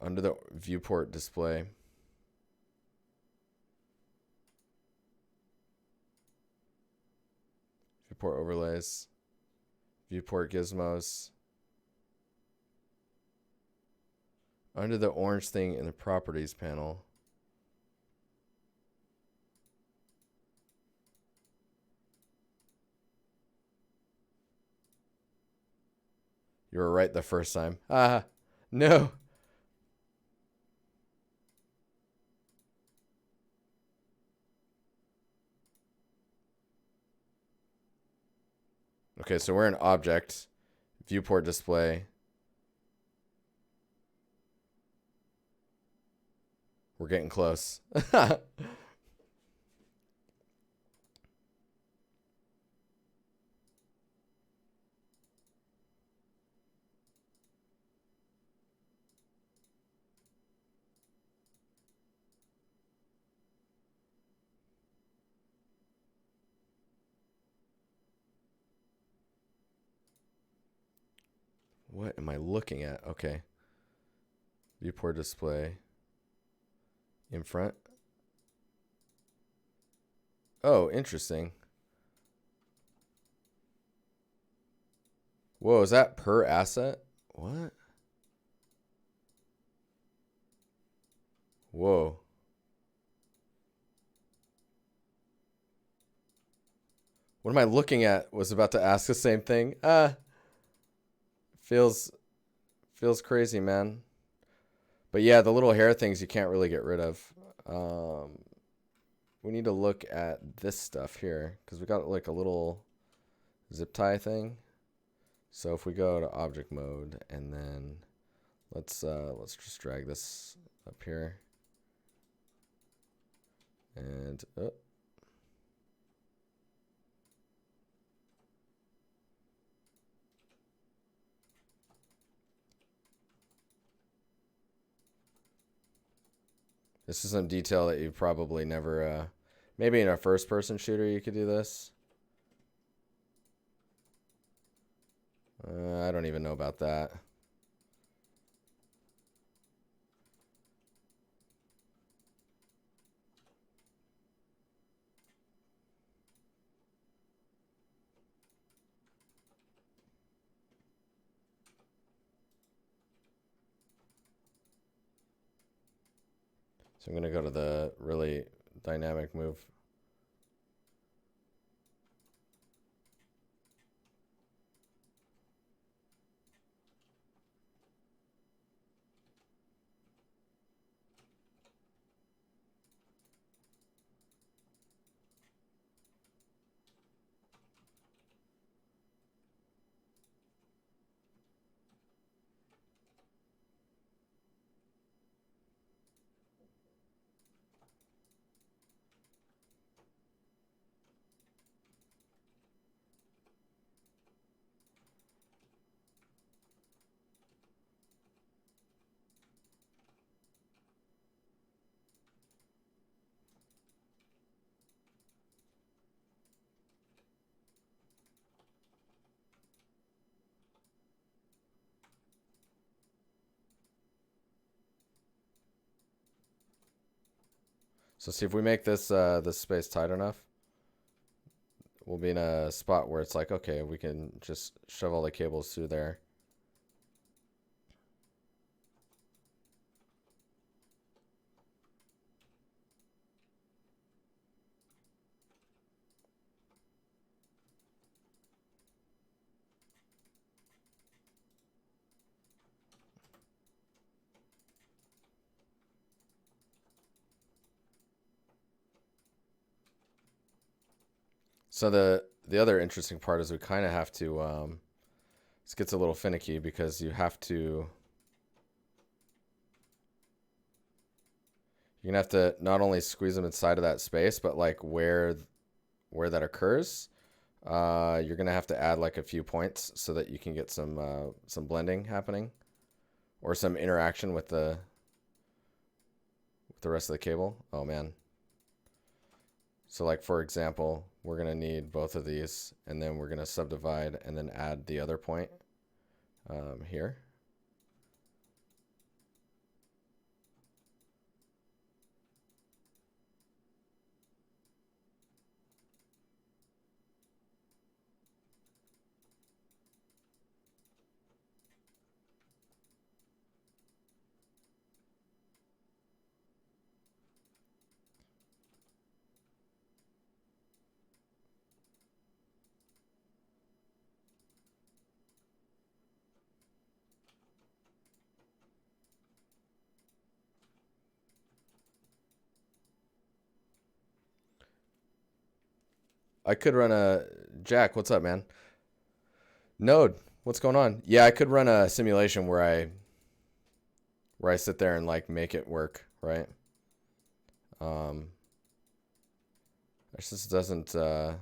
Under the viewport display. Viewport overlays. Viewport gizmos. Under the orange thing in the properties panel. You were right the first time. Ah, no. Okay, so we're in object, viewport display. We're getting close. What am I looking at? Okay. Viewport display. In front. Oh, interesting. Whoa, is that per asset? What? Whoa. What am I looking at? Was about to ask the same thing. Feels crazy, man. But yeah, the little hair things you can't really get rid of. We need to look at this stuff here because we got like a little zip tie thing. So if we go to object mode and then let's just drag this up here. And this is some detail that you probably never, maybe in a first-person shooter you could do this. I don't even know about that. So I'm going to go to the really dynamic move. So see if we make this this space tight enough, we'll be in a spot where it's like, okay, we can just shove all the cables through there. So the other interesting part is we kind of have to, this gets a little finicky because you have to, you're gonna have to not only squeeze them inside of that space, but like where that occurs, you're gonna have to add like a few points so that you can get some blending happening, or some interaction with the rest of the cable. Oh man. So like, for example, we're going to need both of these, and then we're going to subdivide and then add the other point here. I could run a Jack. What's up, man? Node. What's going on? Yeah, I could run a simulation where I sit there and like make it work, right? It just doesn't. I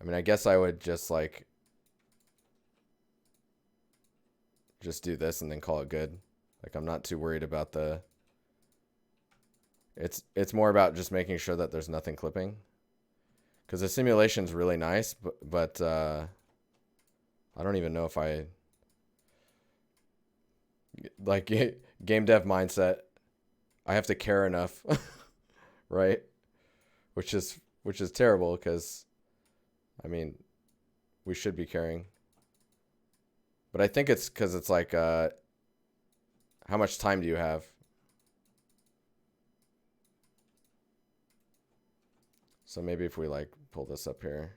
mean, I guess I would just like just do this and then call it good. Like I'm not too worried about the. It's more about just making sure that there's nothing clipping. Because the simulation's really nice, but I don't even know if I like game dev mindset. I have to care enough, right? Which is terrible because I mean we should be caring. But I think it's because it's like how much time do you have? So maybe if we like pull this up here.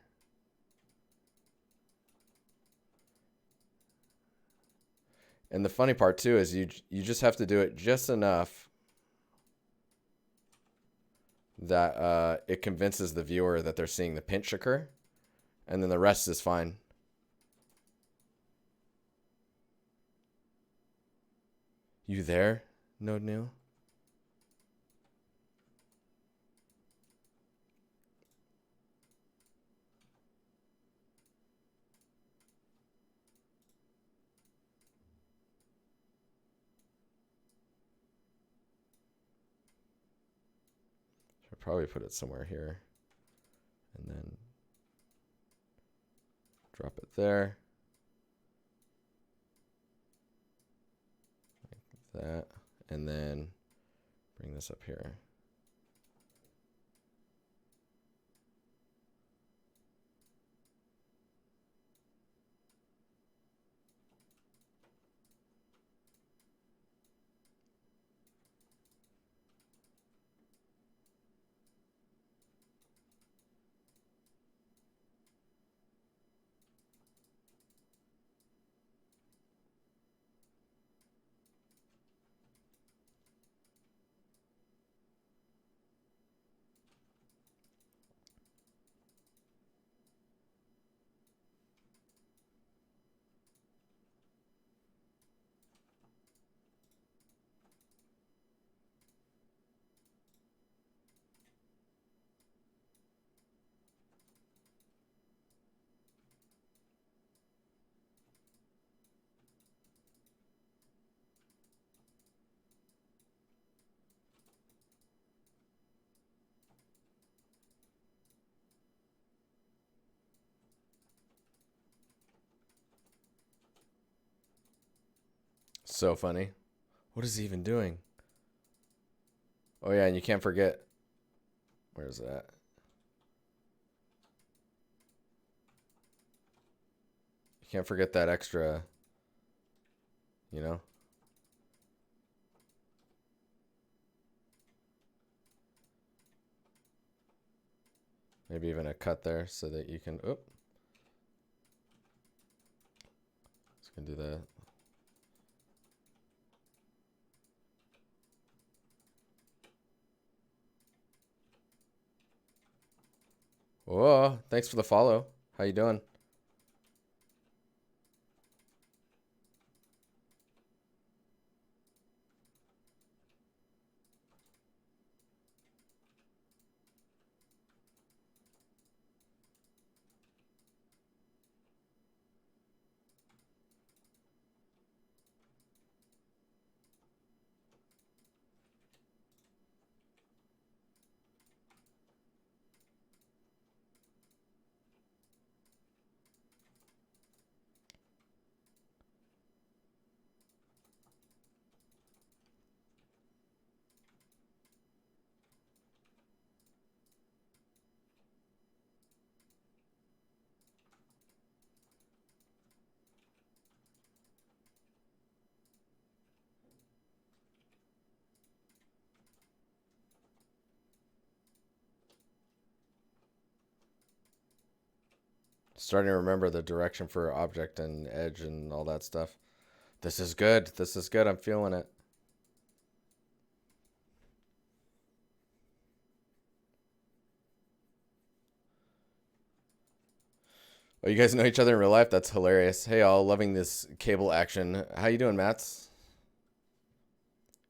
And the funny part too is you just have to do it just enough that it convinces the viewer that they're seeing the pinch occur, and then the rest is fine. You there, Node New? Should probably put it somewhere here, and then drop it there. Like that, and then bring this up here. So funny. What is he even doing? Oh yeah, and you can't forget. Where's that? You can't forget that extra, you know? Maybe even a cut there so that you can, oop. Just gonna do that. Whoa, thanks for the follow. How you doing? Starting to remember the direction for object and edge and all that stuff. This is good. This is good. I'm feeling it. Oh, you guys know each other in real life? That's hilarious. Hey, all, loving this cable action. How you doing, Mats?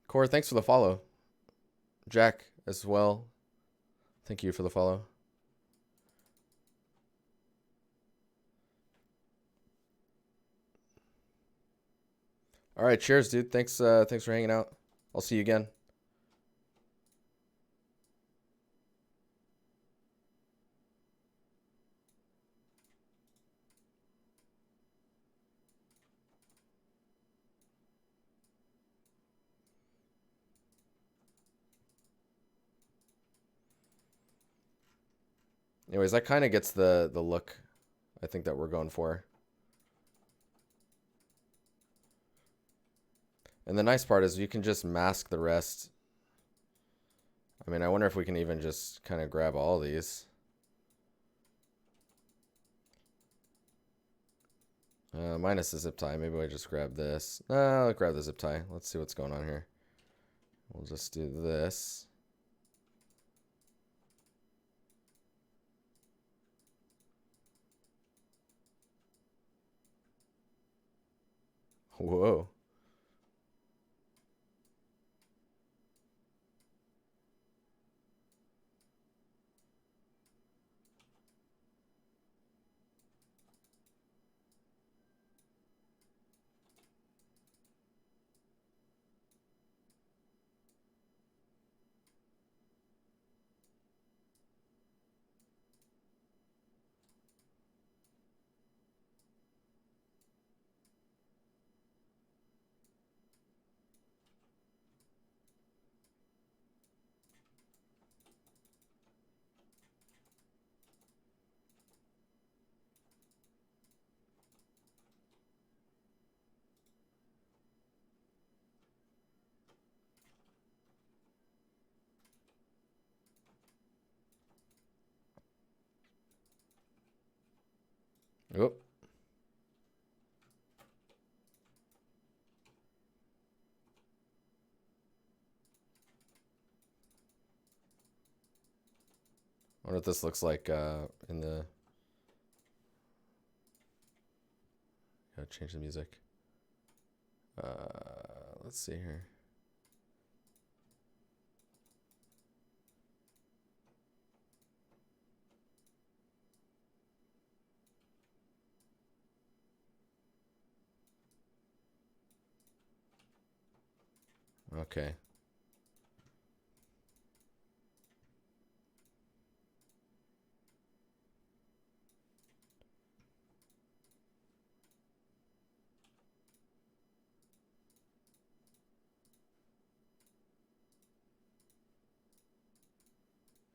Core, thanks for the follow. Jack as well. Thank you for the follow. All right, cheers, dude. Thanks for hanging out. I'll see you again. Anyways, that kind of gets the look I think that we're going for. And the nice part is you can just mask the rest. I mean, I wonder if we can even just kind of grab all these. Minus the zip tie. Maybe I just grab this. No, I'll grab the zip tie. Let's see what's going on here. We'll just do this. Whoa. Oop. I wonder what this looks like in the... Gotta change the music. Let's see here. Okay.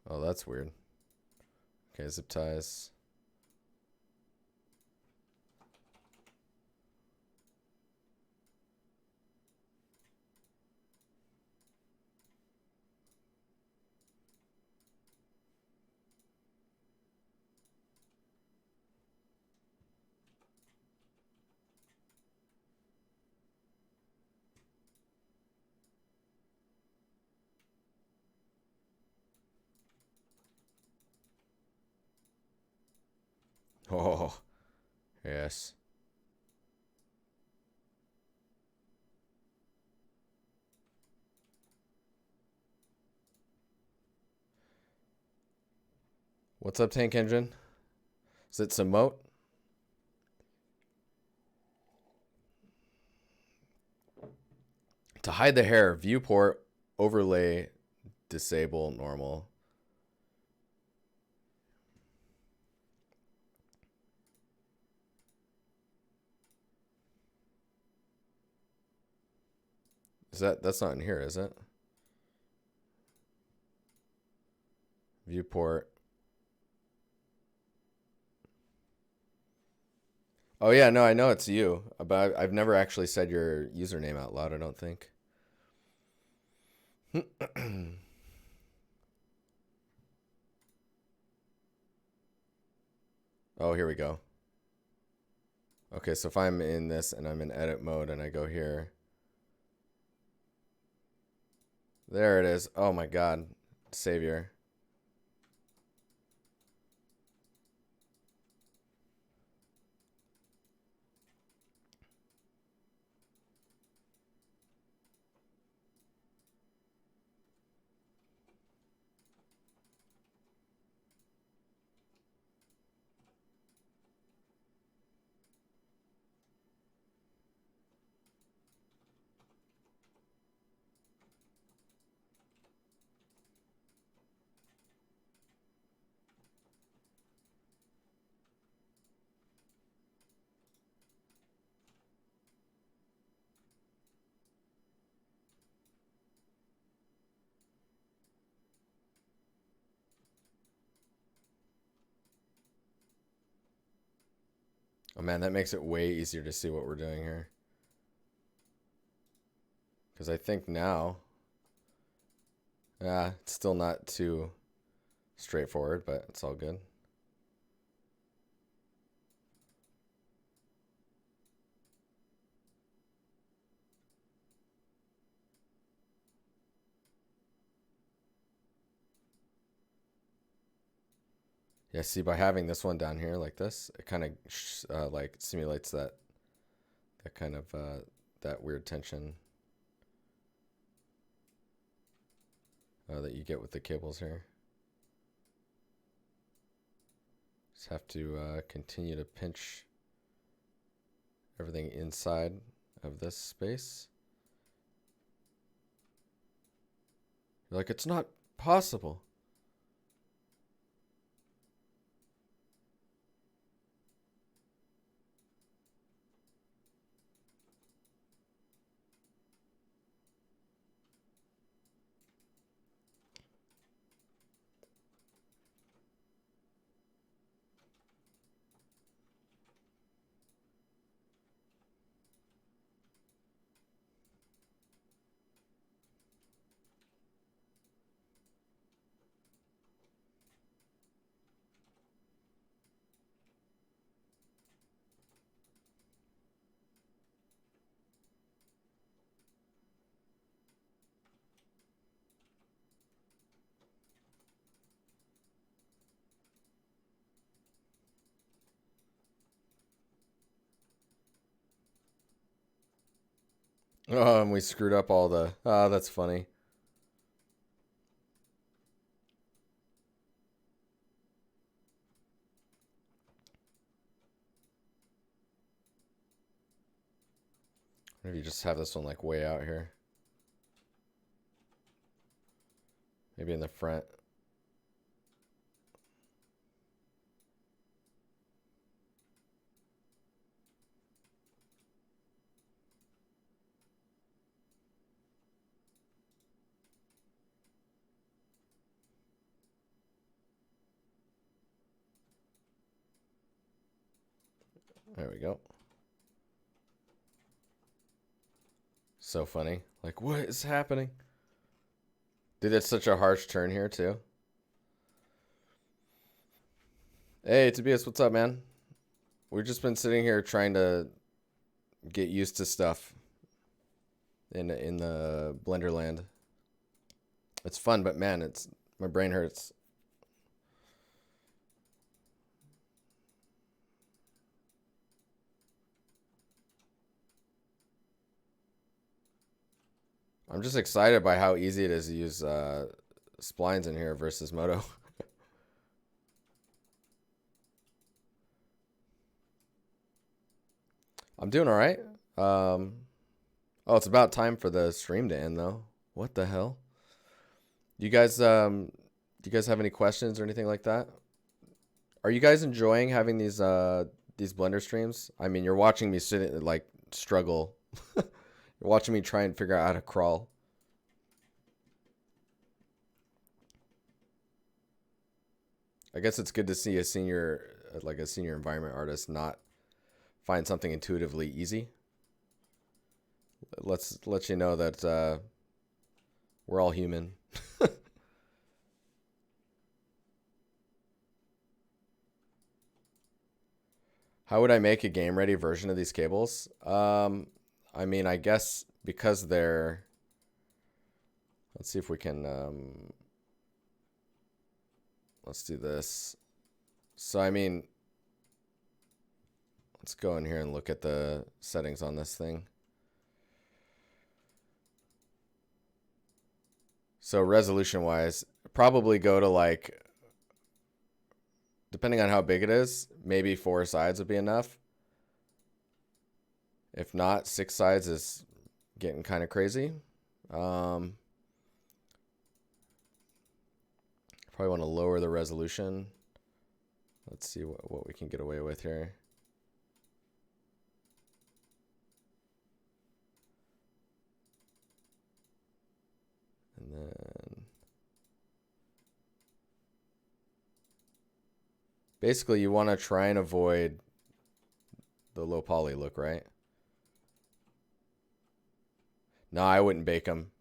Oh, that's weird. Okay, zip ties. Oh, yes. What's up, Tank Engine? Is it some moat? To hide the hair, viewport, overlay, disable, normal. That's not in here, is it? Viewport. Oh yeah, no, I know it's you, but I've never actually said your username out loud, I don't think. Oh, here we go. Okay, so if I'm in this and I'm in edit mode and I go here. There it is. Oh my God, Savior. Oh man, that makes it way easier to see what we're doing here. Because I think now, it's still not too straightforward, but it's all good. Yeah, see, by having this one down here like this, it kind of like simulates that kind of that weird tension that you get with the cables here. Just have to continue to pinch everything inside of this space. You're like, it's not possible. Oh, and we screwed up all the... Oh, that's funny. Maybe you just have this one like way out here. Maybe in the front. There we go. So funny. Like, what is happening? Dude, it's such a harsh turn here, too. Hey, Tobias, what's up, man? We've just been sitting here trying to get used to stuff in the Blender land. It's fun, but man, it's my brain hurts. I'm just excited by how easy it is to use splines in here versus Moto. I'm doing all right. Oh, it's about time for the stream to end, though. What the hell? You guys, do you guys have any questions or anything like that? Are you guys enjoying having these Blender streams? I mean, you're watching me sit like struggle. You're watching me try and figure out how to crawl. I guess it's good to see a senior environment artist not find something intuitively easy. Let's let you know that we're all human. How would I make a game ready version of these cables? I mean, I guess because they're... Let's see if we can... let's do this. So, I mean... Let's go in here and look at the settings on this thing. So, resolution-wise, probably go to like... Depending on how big it is, maybe 4 sides would be enough. If not, 6 sides is getting kind of crazy. Probably want to lower the resolution. Let's see what we can get away with here. And then basically you want to try and avoid the low poly look, right? No, I wouldn't bake them.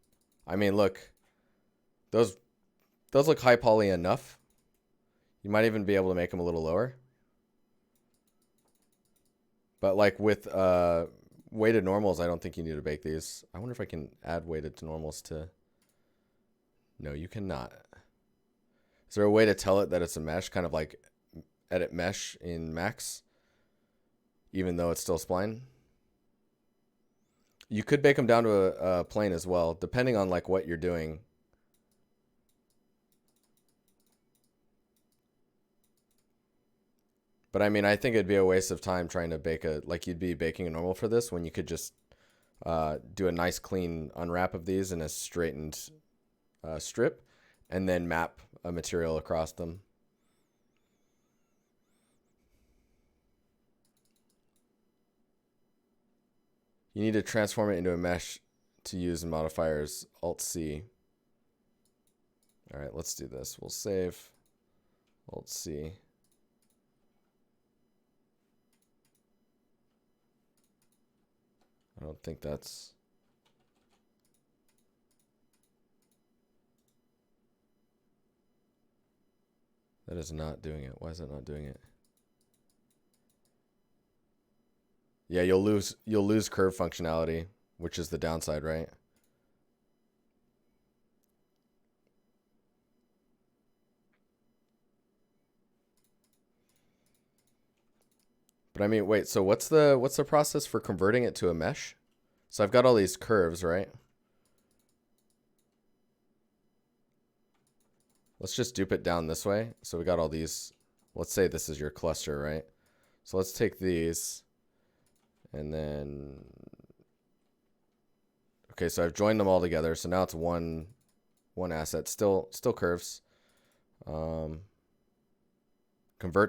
I mean, look, those look high poly enough. You might even be able to make them a little lower. But like with weighted normals, I don't think you need to bake these. I wonder if I can add weighted to normals to... No, you cannot. Is there a way to tell it that it's a mesh, kind of like edit mesh in Max, even though it's still spline? You could bake them down to a plane as well, depending on like what you're doing. But I mean, I think it'd be a waste of time trying to bake a, like you'd be baking a normal for this when you could just do a nice clean unwrap of these in a straightened strip and then map a material across them. You need to transform it into a mesh to use modifiers, Alt-C. All right, let's do this. We'll save, Alt-C. I don't think that's... That is not doing it. Why is it not doing it? Yeah, you'll lose curve functionality, which is the downside, right? But I mean, wait, so what's the process for converting it to a mesh? So I've got all these curves, right? Let's just dupe it down this way. So we got all these. Let's say this is your cluster, right? So let's take these and then, okay, so I've joined them all together. So now it's one asset, still curves. Convert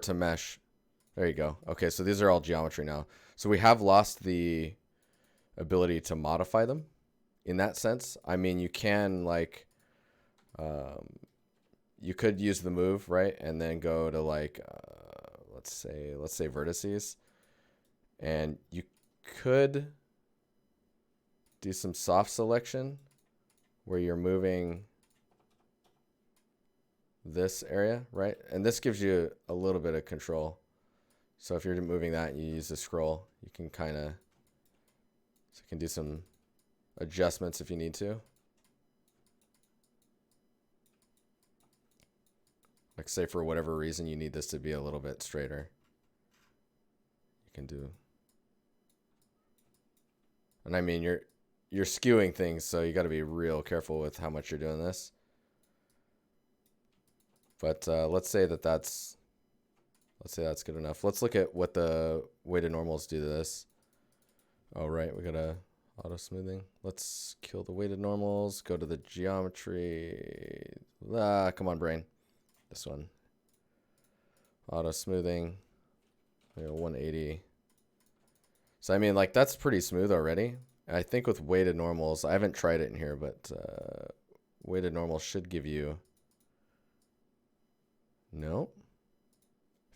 to mesh. There you go. Okay, so these are all geometry now. So we have lost the ability to modify them in that sense. I mean, you can like, you could use the move, right? And then go to like, let's say vertices. And you could do some soft selection where you're moving this area, right? And this gives you a little bit of control. So if you're moving that and you use the scroll, you can kind of, so you can do some adjustments if you need to. Like say for whatever reason you need this to be a little bit straighter. You can do. And I mean, you're skewing things, so you got to be real careful with how much you're doing this. But let's say that's good enough. Let's look at what the weighted normals do to this. Oh, right, we got a auto smoothing. Let's kill the weighted normals, go to the geometry. Come on, brain. This one. Auto smoothing. 180. So I mean, like, that's pretty smooth already. I think with weighted normals, I haven't tried it in here, but weighted normals should give you, nope,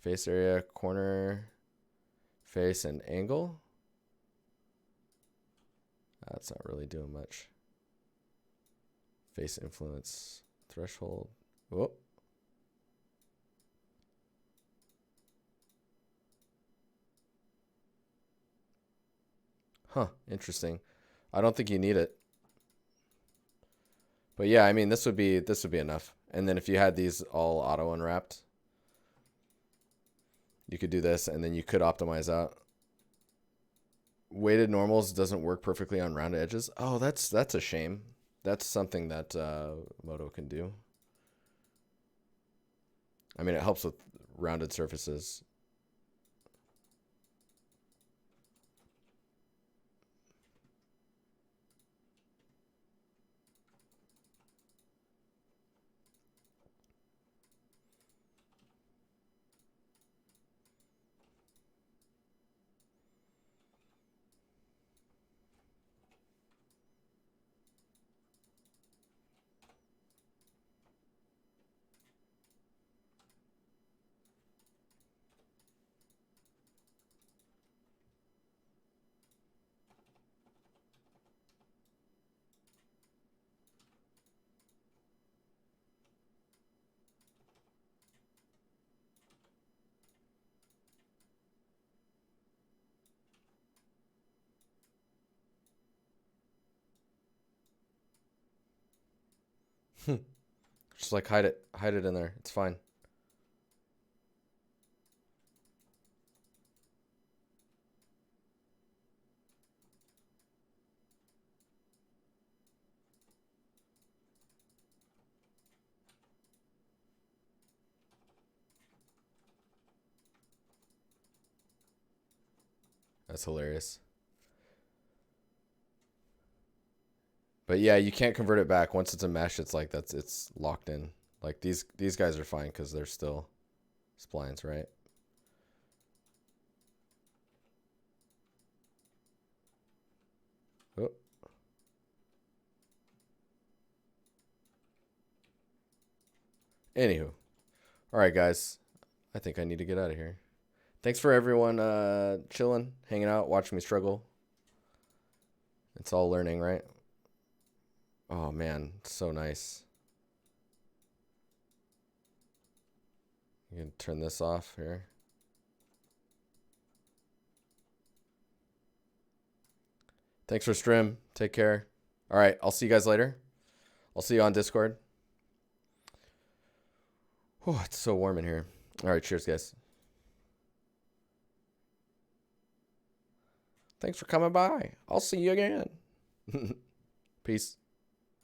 face area, corner, face, and angle. That's not really doing much. Face influence, threshold. Whoop. Huh, interesting. I don't think you need it. But yeah, I mean, this would be enough. And then if you had these all auto unwrapped, you could do this, and then you could optimize out. Weighted normals doesn't work perfectly on rounded edges. Oh, that's a shame. That's something that Moto can do. I mean, it helps with rounded surfaces. Just like hide it in there. It's fine. That's hilarious. But yeah, you can't convert it back. Once it's a mesh, it's like it's locked in. Like these guys are fine because they're still splines, right? Oh. Anywho. All right, guys. I think I need to get out of here. Thanks for everyone chilling, hanging out, watching me struggle. It's all learning, right? Oh man, so nice. You can turn this off here. Thanks for stream. Take care. All right, I'll see you guys later. I'll see you on Discord. Oh, it's so warm in here. All right, cheers, guys. Thanks for coming by. I'll see you again. Peace.